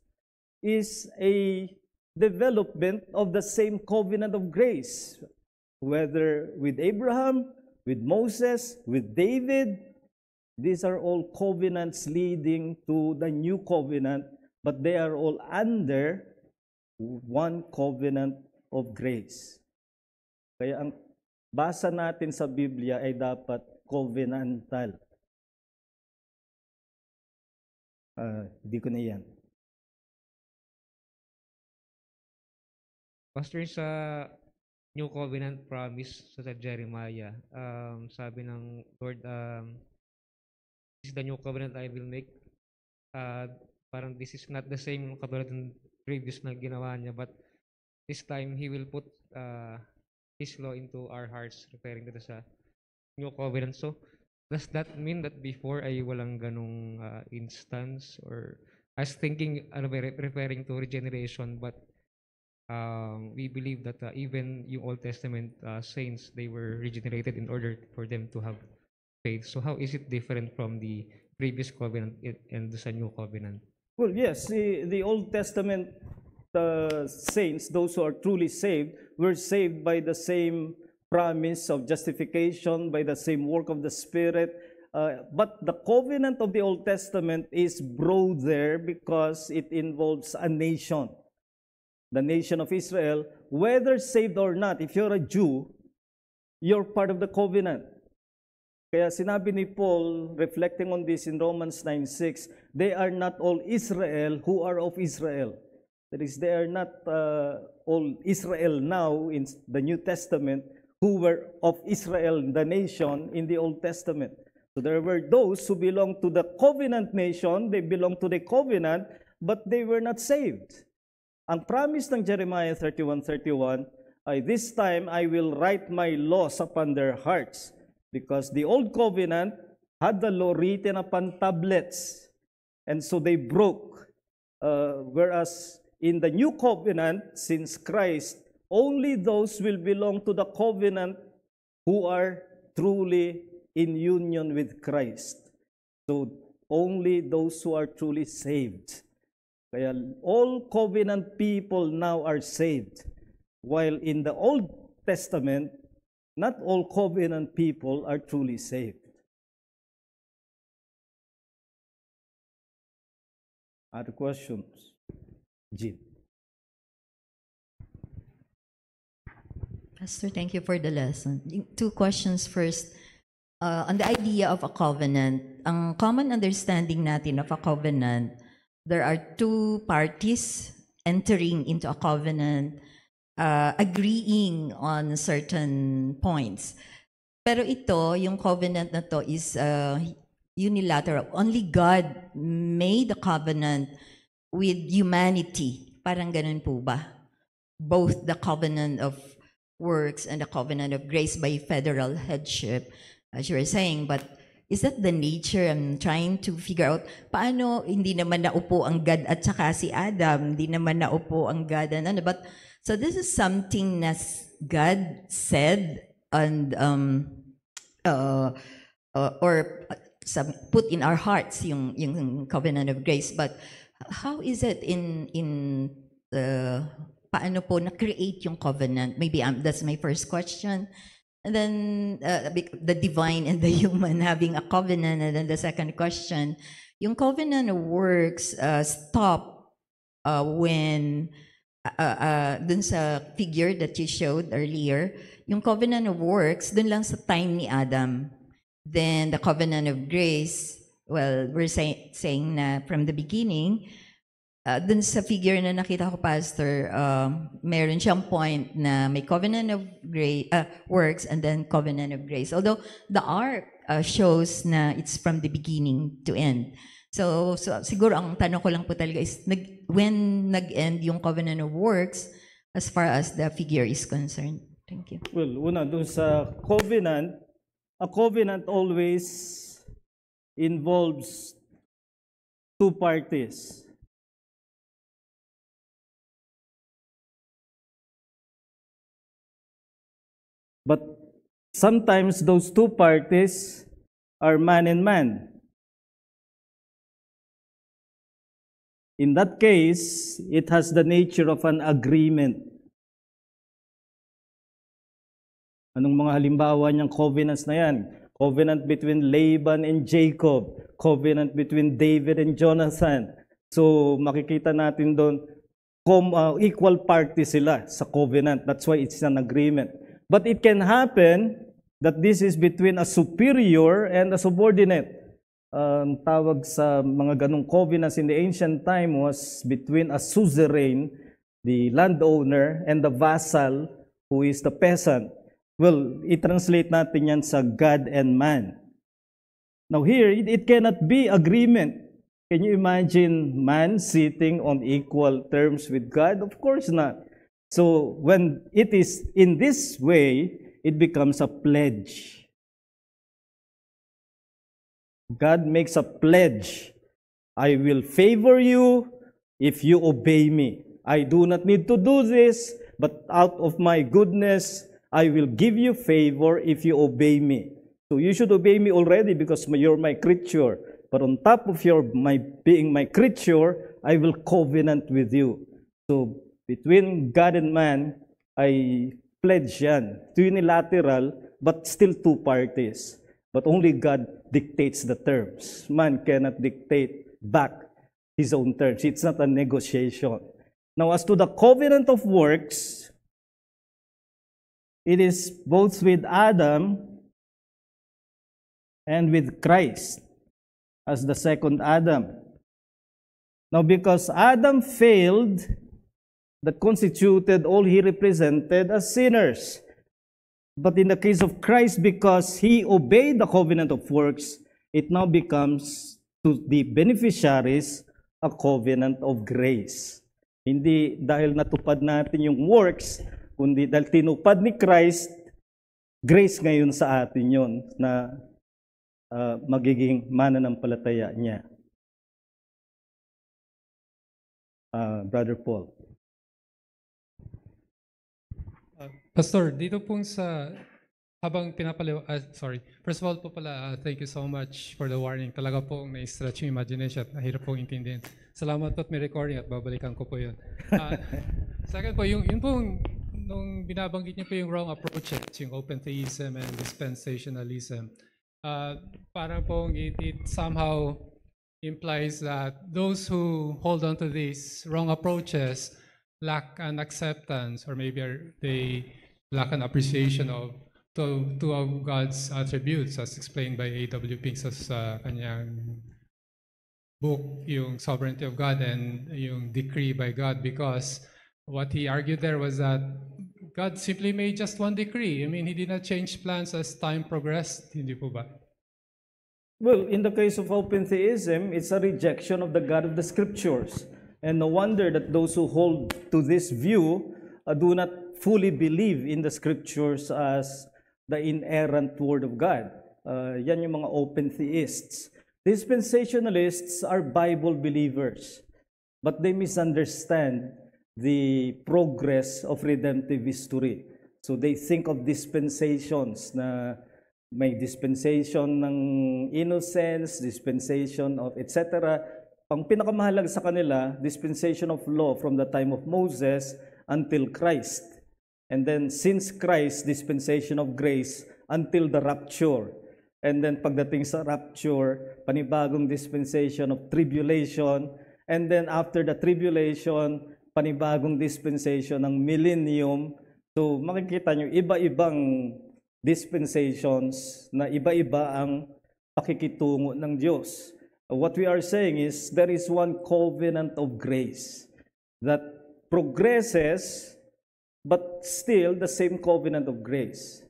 is a development of the same covenant of grace. Whether with Abraham, with Moses, with David, these are all covenants leading to the new covenant, but they are all under one covenant of grace. Kaya ang basa natin sa Biblia ay dapat covenantal. Hindi ko na yan. Pastor, sa New Covenant promise sa Jeremiah, sabi ng Lord, this is the new covenant I will make. Parang this is not the same katulad ng previous na ginawa niya, but this time He will put His law into our hearts, referring to sa New Covenant. So, does that mean that before ay walang ganong instance? Or, I was thinking, referring to regeneration, but we believe that even yung Old Testament saints, they were regenerated in order for them to have faith. So, how is it different from the previous covenant and the New Covenant? Well, yes, the Old Testament saints, those who are truly saved, were saved by the same promise of justification, by the same work of the Spirit. But the covenant of the Old Testament is broader because it involves a nation, the nation of Israel, whether saved or not. If you're a Jew, you're part of the covenant. Kaya sinabi ni Paul, reflecting on this in Romans 9:6, they are not all Israel who are of Israel. That is, they are not all Israel now in the New Testament who were of Israel, the nation, in the Old Testament. So there were those who belonged to the covenant nation, they belonged to the covenant, but they were not saved. Ang promise ng Jeremiah 31:31 ay, this time I will write my laws upon their hearts, because the old covenant had the law written upon tablets, and so they broke. Whereas in the new covenant, since Christ, only those will belong to the covenant who are truly in union with Christ. So only those who are truly saved. Kaya all covenant people now are saved. While in the Old Testament, not all covenant people are truly saved. Other questions? Jean. Pastor, thank you for the lesson. Two questions first. On the idea of a covenant, ang common understanding natin of a covenant, there are two parties entering into a covenant, agreeing on certain points. Pero ito, yung covenant na to is unilateral. Only God made the covenant with humanity. Parang ganun po ba? Both the covenant of works and the covenant of grace by federal headship, as you were saying. But is that the nature? I'm trying to figure out, paano hindi naman naupo ang God at saka si Adam, hindi naman naupo ang God and ano. But, so this is something that God said and put in our hearts yung covenant of grace. But how is it paano po na-create yung covenant? Maybe that's my first question. And then the divine and the human having a covenant. And then the second question, yung covenant of works stop when dun sa figure that you showed earlier, yung covenant of works dun lang sa time ni Adam. Then the covenant of grace, well, we're saying na from the beginning, dun sa figure na nakita ko, Pastor, meron siyang point na may covenant of grace, works and then covenant of grace. Although the ark shows na it's from the beginning to end. So siguro ang tanong ko lang po talaga is, when nag-end yung covenant of works as far as the figure is concerned? Thank you. Well, una, dun sa covenant, a covenant always involves two parties. But sometimes those two parties are man and man. In that case, it has the nature of an agreement. Anong mga halimbawa niyang covenants na yan? Covenant between Laban and Jacob. Covenant between David and Jonathan. So makikita natin doon, equal party sila sa covenant. That's why it's an agreement. But it can happen that this is between a superior and a subordinate. Tawag sa mga ganong covenants in the ancient time was between a suzerain, the landowner, and the vassal, who is the peasant. Well, i-translate natin yan sa God and man. Now here, it cannot be agreement. Can you imagine man sitting on equal terms with God? Of course not. So when it is in this way, it becomes a pledge. God makes a pledge. I will favor you if you obey me. I do not need to do this, but out of my goodness, I will give you favor if you obey me. So you should obey me already because you're my creature. But on top of being my creature, I will covenant with you. So between God and man, I pledge yan. Unilateral, but still two parties. But only God dictates the terms. Man cannot dictate back his own terms. It's not a negotiation. Now, as to the covenant of works, it is both with Adam and with Christ as the second Adam. Now, because Adam failed, that constituted all he represented as sinners. But in the case of Christ, because he obeyed the covenant of works, it now becomes to the beneficiaries a covenant of grace. Hindi dahil natupad natin yung works, kundi dahil tinupad ni Christ, grace ngayon sa atin yon na magiging mananampalataya niya. Brother Paul. Pastor, dito pong sa habang first of all po pala, thank you so much for the warning. Talaga pong na-stretch yung imagination at mahirap pong intindihin. Salamat po at may recording at babalikan ko po yun. Second po, yung pong nung binabanggit niyo po yung wrong approaches, yung open theism and dispensationalism, parang pong it somehow implies that those who hold on to these wrong approaches lack an acceptance or maybe they lack an appreciation of God's attributes as explained by A.W. Pink sa kanyang book, yung Sovereignty of God and yung Decree by God, because what he argued there was that God simply made just one decree. I mean, he did not change plans as time progressed. Hindi po ba? Well, in the case of open theism, it's a rejection of the God of the Scriptures. And no wonder that those who hold to this view do not fully believe in the Scriptures as the inerrant Word of God. Yan yung mga open theists. Dispensationalists are Bible believers, but they misunderstand the progress of redemptive history. So they think of dispensations na may dispensation ng innocence, dispensation of etc. Ang pinakamahalaga sa kanila, dispensation of law from the time of Moses until Christ. And then since Christ, dispensation of grace until the rapture. And then pagdating sa rapture, panibagong dispensation of tribulation. And then after the tribulation, panibagong dispensation ng millennium. So makikita nyo, iba-ibang dispensations na iba-iba ang pakikitungo ng Diyos. What we are saying is there is one covenant of grace that progresses but still the same covenant of grace.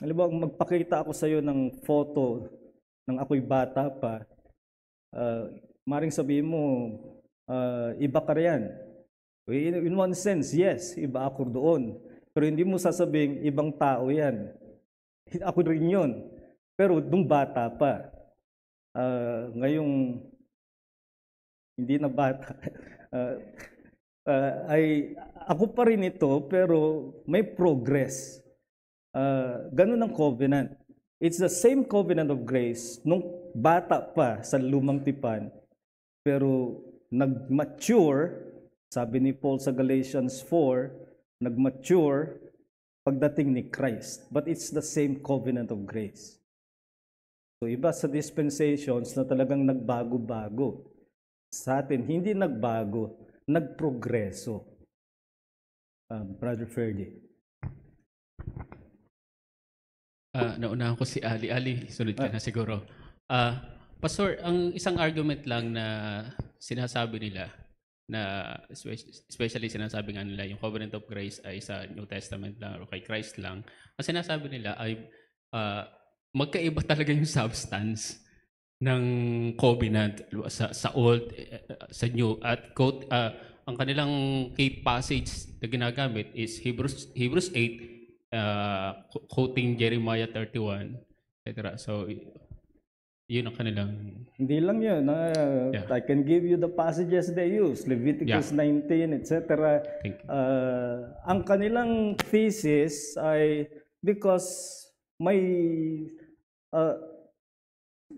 Halimbawa, magpakita ako sa iyo ng photo ng ako'y bata pa, maring sabihin mo, iba ka riyan. In one sense, yes, iba ako doon. Pero hindi mo sasabing ibang tao yan. Ako rin yun. Pero nung bata pa. Ngayong hindi na bata. Ako pa rin ito, pero may progress. Ganun ang covenant. It's the same covenant of grace nung bata pa sa lumang tipan, pero nag-mature, sabi ni Paul sa Galatians 4, nag-mature pagdating ni Christ. But it's the same covenant of grace. So iba sa dispensations na talagang nagbago-bago. Sa atin, hindi nagbago, nagprogreso. Brother Ferdy. Naunahan ko si Ali. Ali, sunod ka na siguro. Pastor, ang isang argument lang na sinasabi nila, na especially sinasabi nga nila yung covenant of grace ay sa New Testament lang o kay Christ lang, ang sinasabi nila ay magkaiba talaga yung substance ng covenant sa old, sa new. At quote, ang kanilang key passage na ginagamit is Hebrews 8, quoting Jeremiah 31, etc. So yun ang kanilang... Hindi lang yun. Yeah. I can give you the passages they use. Leviticus 19, etc. Ang kanilang thesis ay because may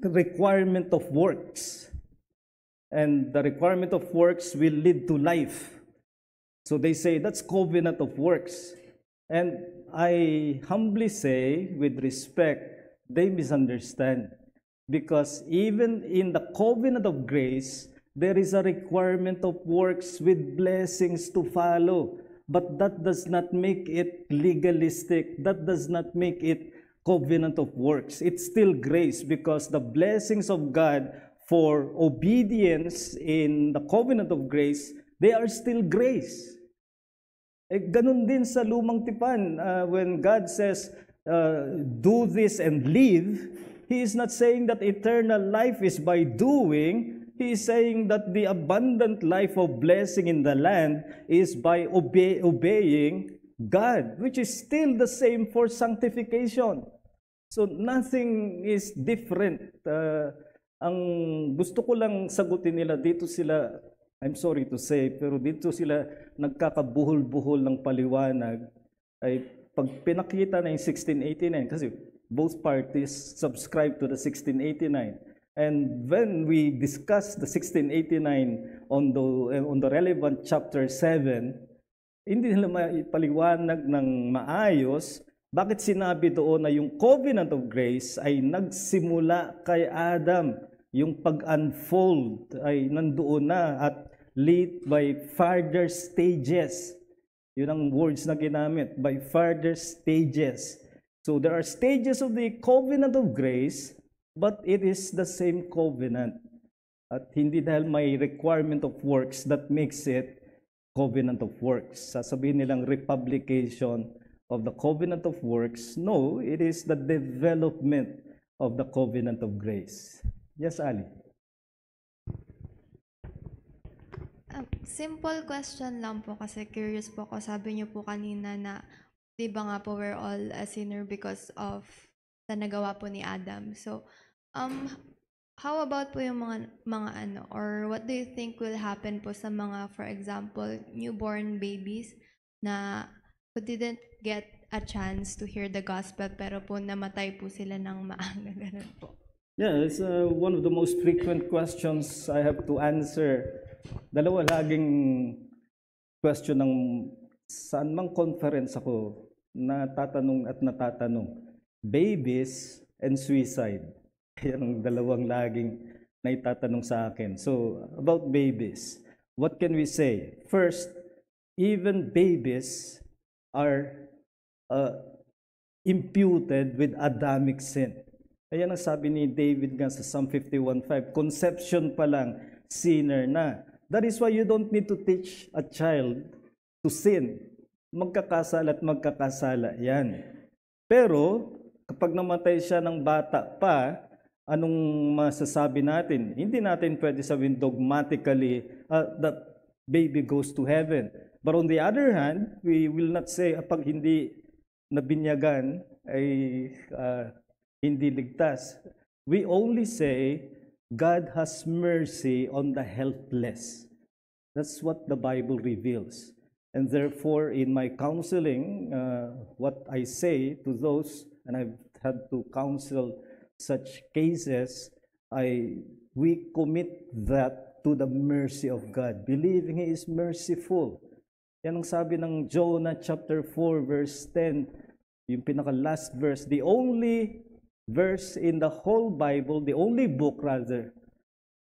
requirement of works. And the requirement of works will lead to life. So they say that's covenant of works. And I humbly say, with respect, they misunderstand. Because even in the covenant of grace, there is a requirement of works with blessings to follow. But that does not make it legalistic. That does not make it covenant of works. It's still grace because the blessings of God for obedience in the covenant of grace, they are still grace. Ganun din sa lumang tipan. When God says, do this and live, He is not saying that eternal life is by doing. He is saying that the abundant life of blessing in the land is by obeying God, which is still the same for sanctification. So nothing is different. Ang gusto ko lang sagutin nila, dito sila, I'm sorry to say, pero dito sila nagkakabuhol-buhol ng paliwanag, ay pag pinakita na yung 1689, kasi both parties subscribe to the 1689. And when we discuss the 1689 on the relevant chapter 7, hindi nila maipaliwanag ng maayos bakit sinabi doon na yung covenant of grace ay nagsimula kay Adam. Yung pag-unfold ay nandoon na at lead by further stages. Yun ang words na ginamit, by further stages. So there are stages of the covenant of grace, but it is the same covenant. At hindi dahil may requirement of works that makes it covenant of works. Sasabihin nilang republication of the covenant of works. No, it is the development of the covenant of grace. Yes, Ali. Simple question lang po kasi curious po ako. Sabi niyo po kanina na di ba nga po we're all a sinner because of sa nagawa po ni Adam. So, how about po yung mga ano, or what do you think will happen po sa mga, for example, newborn babies na who didn't get a chance to hear the gospel pero po namatay po sila ng maaga, ganun po. Yeah, it's one of the most frequent questions I have to answer. Dalawa laging question ng saan mang conference ako natatanong at natatanong. Babies and suicide. Yan ang dalawang laging naitatanong sa akin. So, about babies, what can we say? First, even babies are imputed with Adamic sin. Ayan ang sabi ni David nga sa Psalm 51:5, conception pa lang, sinner na. That is why you don't need to teach a child to sin. Magkakasala at magkakasala yan. Pero, kapag namatay siya ng bata pa, anong masasabi natin? Hindi natin pwede sabihin dogmatically that baby goes to heaven. But on the other hand, we will not say pag hindi nabinyagan ay hindi ligtas. We only say God has mercy on the helpless. That's what the Bible reveals. And therefore, in my counseling, what I say to those, and I've had to counsel such cases, we commit that to the mercy of God, believing He is merciful. Yan ang sabi ng Jonah chapter 4, verse 10, yung pinaka-last verse, the only verse in the whole Bible, the only book rather,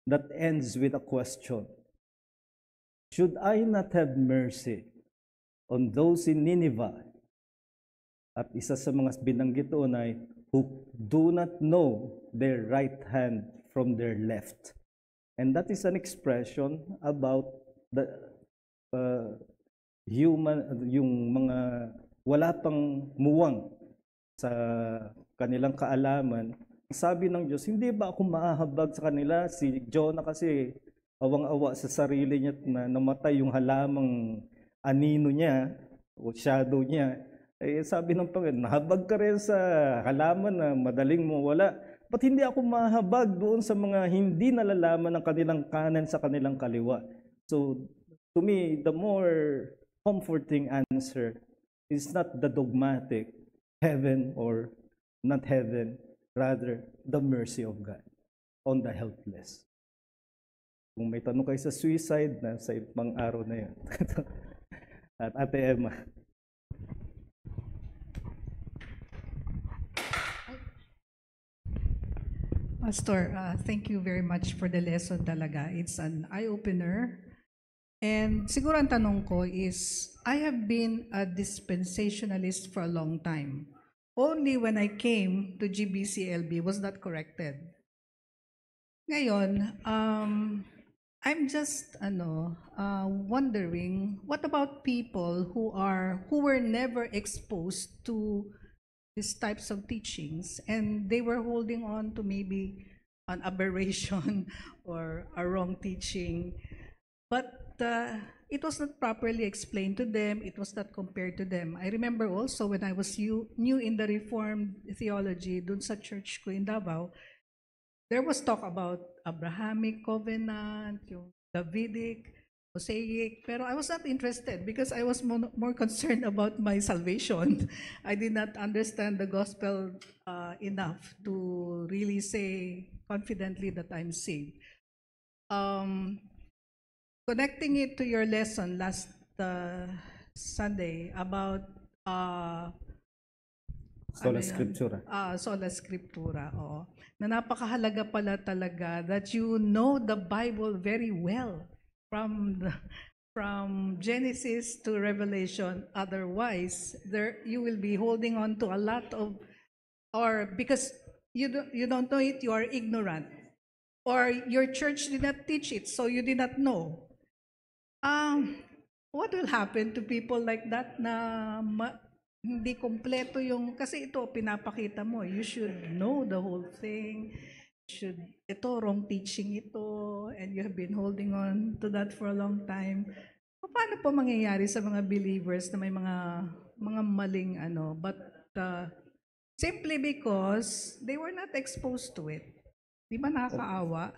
that ends with a question. Should I not have mercy on those in Nineveh? At isa sa mga binanggit doon ay, who do not know their right hand from their left. And that is an expression about the yung mga wala pang muwang sa kanilang kaalaman. Sabi ng Diyos, hindi ba ako mahahabag sa kanila? Si Jonah kasi awang-awa sa sarili niya na namatay yung halamang anino niya o shadow niya. Eh, sabi ng Panginoon, nahabag ka rin sa halaman na madaling mawala. Ba't hindi ako mahabag doon sa mga hindi nalalaman ng kanilang kanan sa kanilang kaliwa? So, to me, the more comforting answer is not the dogmatic, heaven or not heaven, rather the mercy of God on the helpless. Kung may tanong kayo sa suicide, na sa ibang araw na yun. At Ate Emma. Pastor, thank you very much for the lesson talaga. It's an eye-opener. And siguro ang tanong ko is, I have been a dispensationalist for a long time. Only when I came to GBCLB was that corrected. Ngayon, I'm just wondering, what about people who were never exposed to these types of teachings and they were holding on to maybe an aberration or a wrong teaching, but it was not properly explained to them, it was not compared to them. I remember also when I was new in the Reformed theology dun sa church ko in Davao, there was talk about Abrahamic covenant, yung Davidic, Mosaic, pero I was not interested because I was more concerned about my salvation. I did not understand the gospel enough to really say confidently that I'm saved. Connecting it to your lesson last Sunday about Sola Scriptura. Sola Scriptura, oo. Na napakahalaga pala talaga that you know the Bible very well. From Genesis to Revelation, otherwise you will be holding on to a lot of, or because you don't know it, you are ignorant, or your church did not teach it, so you did not know. What will happen to people like that na hindi kompleto yung, kasi ito pinapakita mo, you should know the whole thing. Ito, wrong teaching ito, and you have been holding on to that for a long time. Paano po mangyayari sa mga believers na may mga maling but simply because they were not exposed to it. Di ba nakakaawa?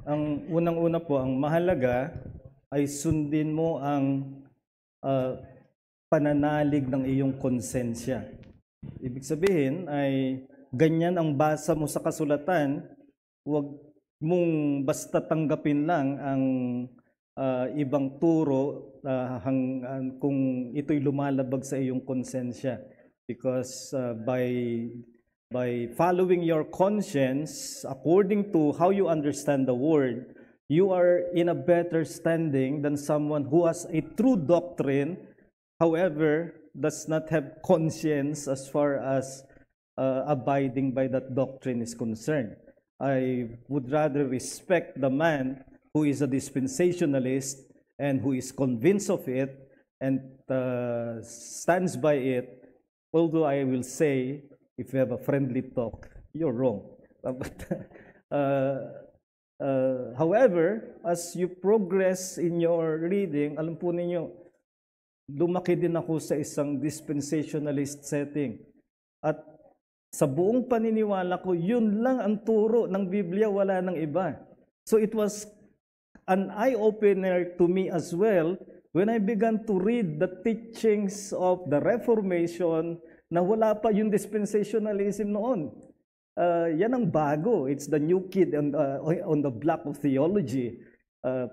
Ang unang-una po, ang mahalaga ay sundin mo ang pananalig ng iyong konsensya. Ibig sabihin ay ganyan ang basa mo sa kasulatan, huwag mong basta tanggapin lang ang ibang turo kung ito'y lumalabag sa iyong konsensya. Because by following your conscience, according to how you understand the word, you are in a better standing than someone who has a true doctrine, however, does not have conscience as far as abiding by that doctrine is concerned. I would rather respect the man who is a dispensationalist and who is convinced of it and stands by it, although I will say, if you have a friendly talk, you're wrong. But, however, as you progress in your reading, alam po ninyo, lumaki din ako sa isang dispensationalist setting. At sa buong paniniwala ko, yun lang ang turo ng Biblia, wala nang iba. So it was an eye-opener to me as well when I began to read the teachings of the Reformation na wala pa yung dispensationalism noon. Yan ang bago. It's the new kid on the block of theology.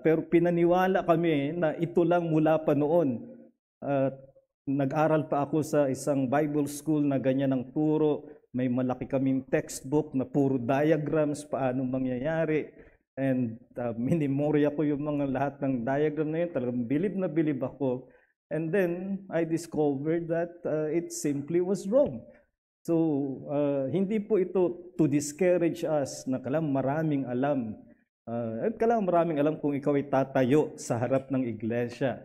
Pero pinaniwala kami na ito lang mula pa noon. Nag-aral pa ako sa isang Bible school na ganyan ang turo. May malaki kaming textbook na puro diagrams, paano mangyayari. And minimorya ko yung mga lahat ng diagram na yun. Talagang bilib na bilib ako. And then I discovered that it simply was wrong. So, hindi po ito to discourage us na kailangan maraming alam. At kailangan maraming alam kung ikaw ay tatayo sa harap ng iglesia.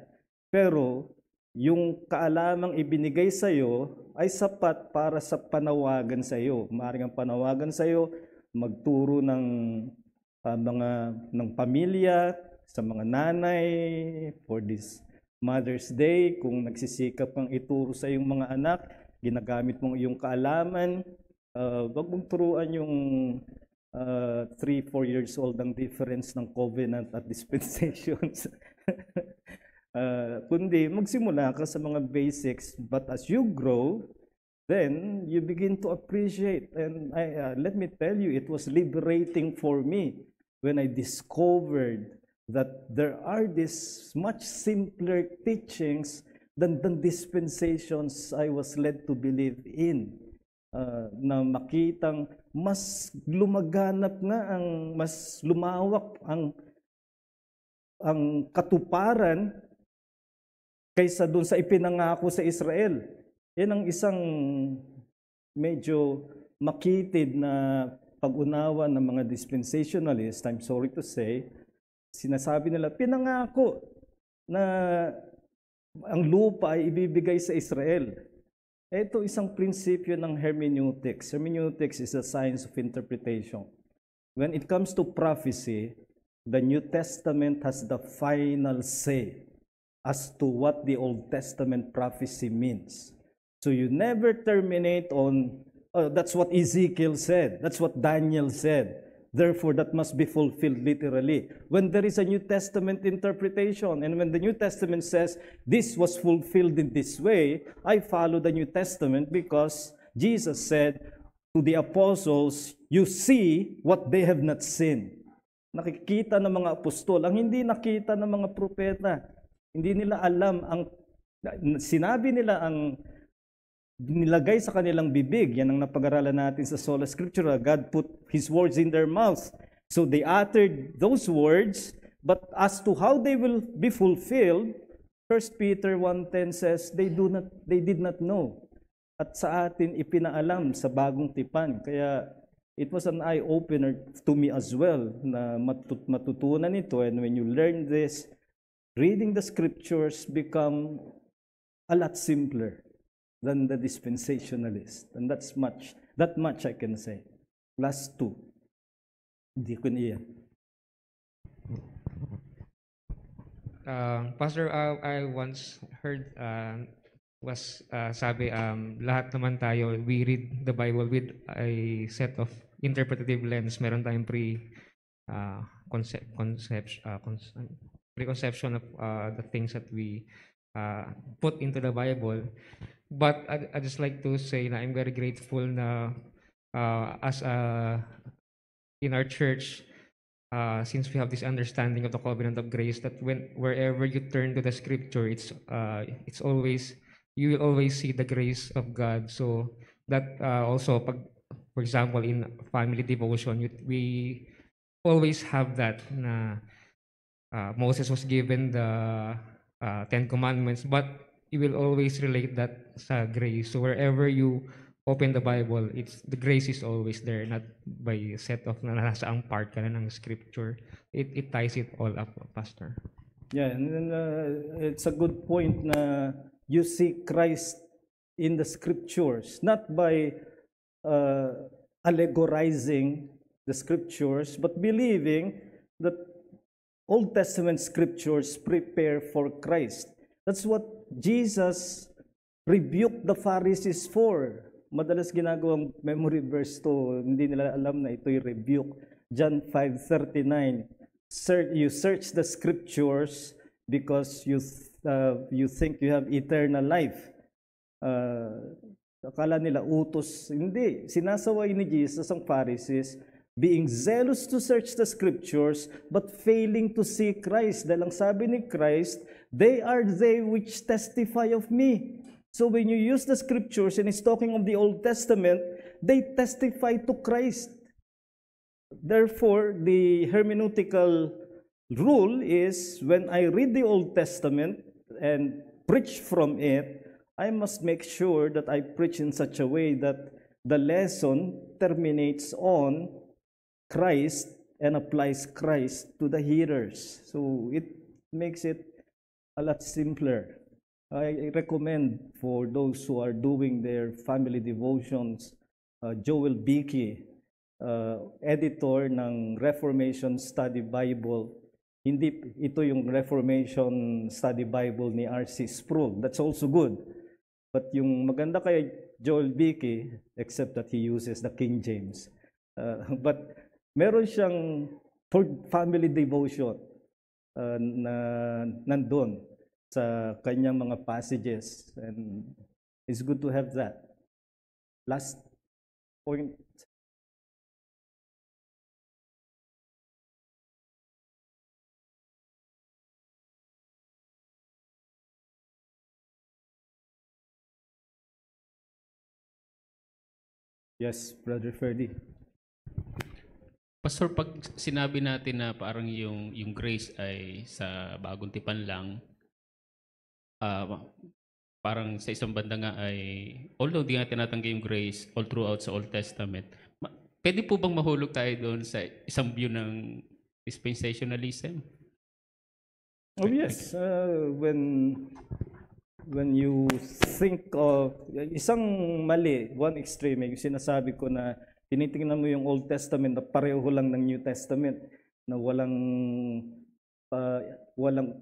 Pero, yung kaalamang ibinigay sa iyo ay sapat para sa panawagan sa iyo. Maaaring ang panawagan sa iyo, magturo ng ng pamilya, sa mga nanay, for this Mother's Day, kung nagsisikap kang ituro sa iyong mga anak, ginagamit mong iyong kaalaman, wag mong turuan yung 3-4 years old ang difference ng covenant at dispensations. Kundi magsimula ka sa mga basics, but as you grow, then you begin to appreciate. And let me tell you, it was liberating for me when I discovered that there are these much simpler teachings than the dispensations I was led to believe in. Na makitang mas lumaganap nga mas lumawak ang katuparan kaysa doon sa ipinangako sa Israel. Yan ang isang medyo makitid na pag-unawa ng mga dispensationalists, I'm sorry to say. Sinasabi nila, pinangako na ang lupa ay ibibigay sa Israel. Ito isang prinsipyo ng hermeneutics. Hermeneutics is a science of interpretation. When it comes to prophecy, the New Testament has the final say as to what the Old Testament prophecy means. So you never terminate on, oh, that's what Ezekiel said, that's what Daniel said. Therefore, that must be fulfilled literally. When there is a New Testament interpretation, and when the New Testament says, this was fulfilled in this way, I follow the New Testament because Jesus said to the apostles, you see what they have not seen. Nakikita ng mga apostol, ang hindi nakita ng mga propeta. Hindi nila alam, sinabi nila ang nilagay sa kanilang bibig. Yan ang napag-aralan natin sa Sola Scriptura. God put His words in their mouths. So they uttered those words, but as to how they will be fulfilled, 1 Peter 1:10 says, they did not know. At sa atin ipinaalam sa bagong tipan. Kaya it was an eye-opener to me as well na matutunan ito. And when you learn this, reading the Scriptures become a lot simpler than the dispensationalist. And that much I can say. Last two. Hindi ko niya. Pastor, I once heard sabi, lahat naman tayo, we read the Bible with a set of interpretative lens. Meron tayong preconception of the things that we put into the Bible. But I just like to say na I'm very grateful na in our church, since we have this understanding of the covenant of grace, that wherever you turn to the Scripture, it's always, you will always see the grace of God. So that also, for example, in family devotion, we always have that na Moses was given the 10 Commandments, but you will always relate that sa grace. So wherever you open the Bible, the grace is always there, not by set of na nasaang part ka na ng Scripture. It ties it all up, Pastor. Yeah, and then, it's a good point na you see Christ in the Scriptures, not by allegorizing the scriptures, but believing that Old Testament scriptures prepare for Christ. That's what Jesus rebuked the Pharisees for. Madalas ginagawang memory verse to, hindi nila alam na ito'y rebuke. John 5:39, you search the scriptures because you think you have eternal life. Akala nila utos. Hindi. Sinasaway ni Jesus ang Pharisees, being zealous to search the scriptures, but failing to see Christ. Dahil ang sabi ni Christ, they are they which testify of me. So when you use the scriptures, and it's talking of the Old Testament, they testify to Christ. Therefore, the hermeneutical rule is, when I read the Old Testament and preach from it, I must make sure that I preach in such a way that the lesson terminates on Christ and applies Christ to the hearers. So it makes it a lot simpler. I recommend for those who are doing their family devotions, Joel Beeke, editor ng Reformation Study Bible. Hindi ito yung Reformation Study Bible ni R.C. Sproul. That's also good. But yung maganda kay Joel Beeke, except that he uses the King James. But meron siyang family devotion na nandun sa kanyang mga passages, and it's good to have that. Last point. Yes, Brother Ferdy. Pastor, pag sinabi natin na parang yung grace ay sa bagong tipan lang, parang sa isang banda nga ay, although di nga tinatanggi yung grace all throughout sa Old Testament, pwede po bang mahulog tayo doon sa isang view ng dispensationalism? Oh yes, when you think of isang mali, one extreme, yung sinasabi ko na tinitingnan mo yung Old Testament na pareho lang ng New Testament, na walang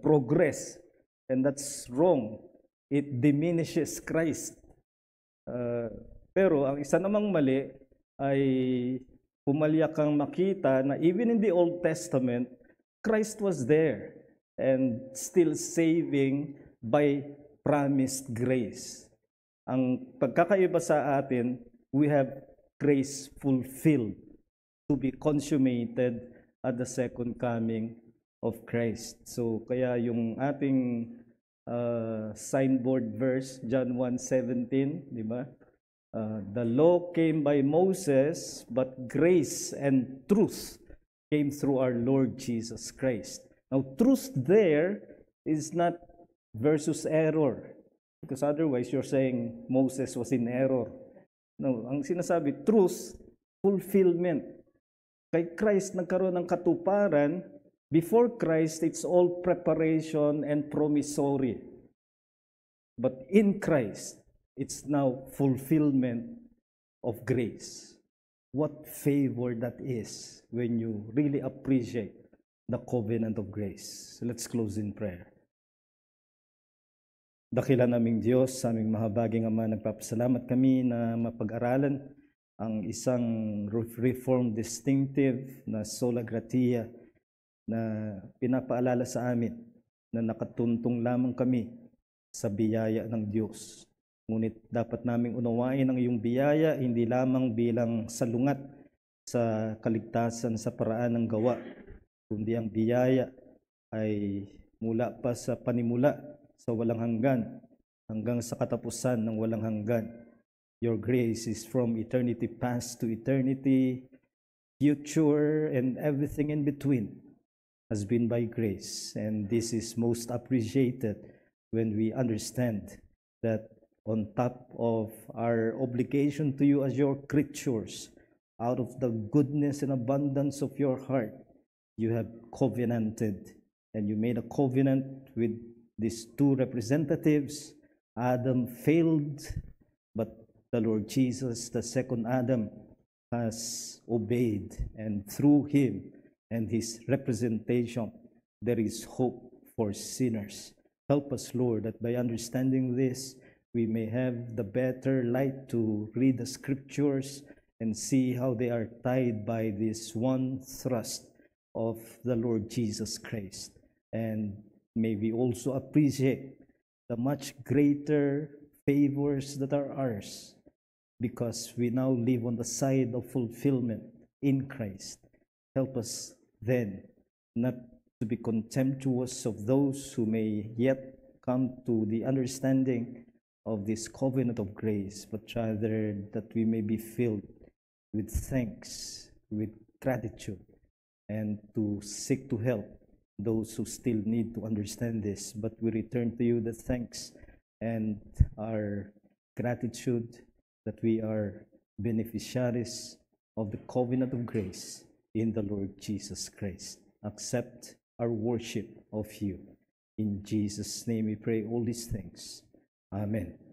progress, and that's wrong. It diminishes Christ. Pero ang isa namang mali ay pumalya kang makita na even in the Old Testament, Christ was there and still saving by promised grace. Ang pagkakaiba sa atin, we have grace fulfilled to be consummated at the second coming of Christ. So kaya yung ating signboard verse, John 1:17, di ba? The law came by Moses, but grace and truth came through our Lord Jesus Christ. Now, truth there is not versus error, because otherwise you're saying Moses was in error. No, ang sinasabi, truth, fulfillment. Kay Christ nagkaroon ng katuparan. Before Christ, it's all preparation and promissory. But in Christ, it's now fulfillment of grace. What favor that is when you really appreciate the covenant of grace. So let's close in prayer. Dakila naming Diyos, sa aming mahabaging Ama, nagpapasalamat kami na mapag-aralan ang isang Reformed distinctive na sola gratia na pinapaalala sa amin na nakatuntong lamang kami sa biyaya ng Diyos. Ngunit dapat naming unawain ang iyong biyaya hindi lamang bilang salungat sa kaligtasan sa paraan ng gawa, kundi ang biyaya ay mula pa sa panimula sa walang hanggan hanggang sa katapusan ng walang hanggan. Your grace is from eternity past to eternity, future, and everything in between has been by grace. And this is most appreciated when we understand that on top of our obligation to you as your creatures, out of the goodness and abundance of your heart, you have covenanted, and you made a covenant with these two representatives. Adam failed, but the Lord Jesus, the second Adam, has obeyed, and through him and his representation, there is hope for sinners. Help us, Lord, that by understanding this, we may have the better light to read the scriptures and see how they are tied by this one thrust of the Lord Jesus Christ. And may we also appreciate the much greater favors that are ours, because we now live on the side of fulfillment in Christ. Help us then not to be contemptuous of those who may yet come to the understanding of this covenant of grace, but rather that we may be filled with thanks, with gratitude, and to seek to help those who still need to understand this. But we return to you the thanks and our gratitude that we are beneficiaries of the covenant of grace in the Lord Jesus Christ. Accept our worship of you. In Jesus' name we pray all these things. Amen.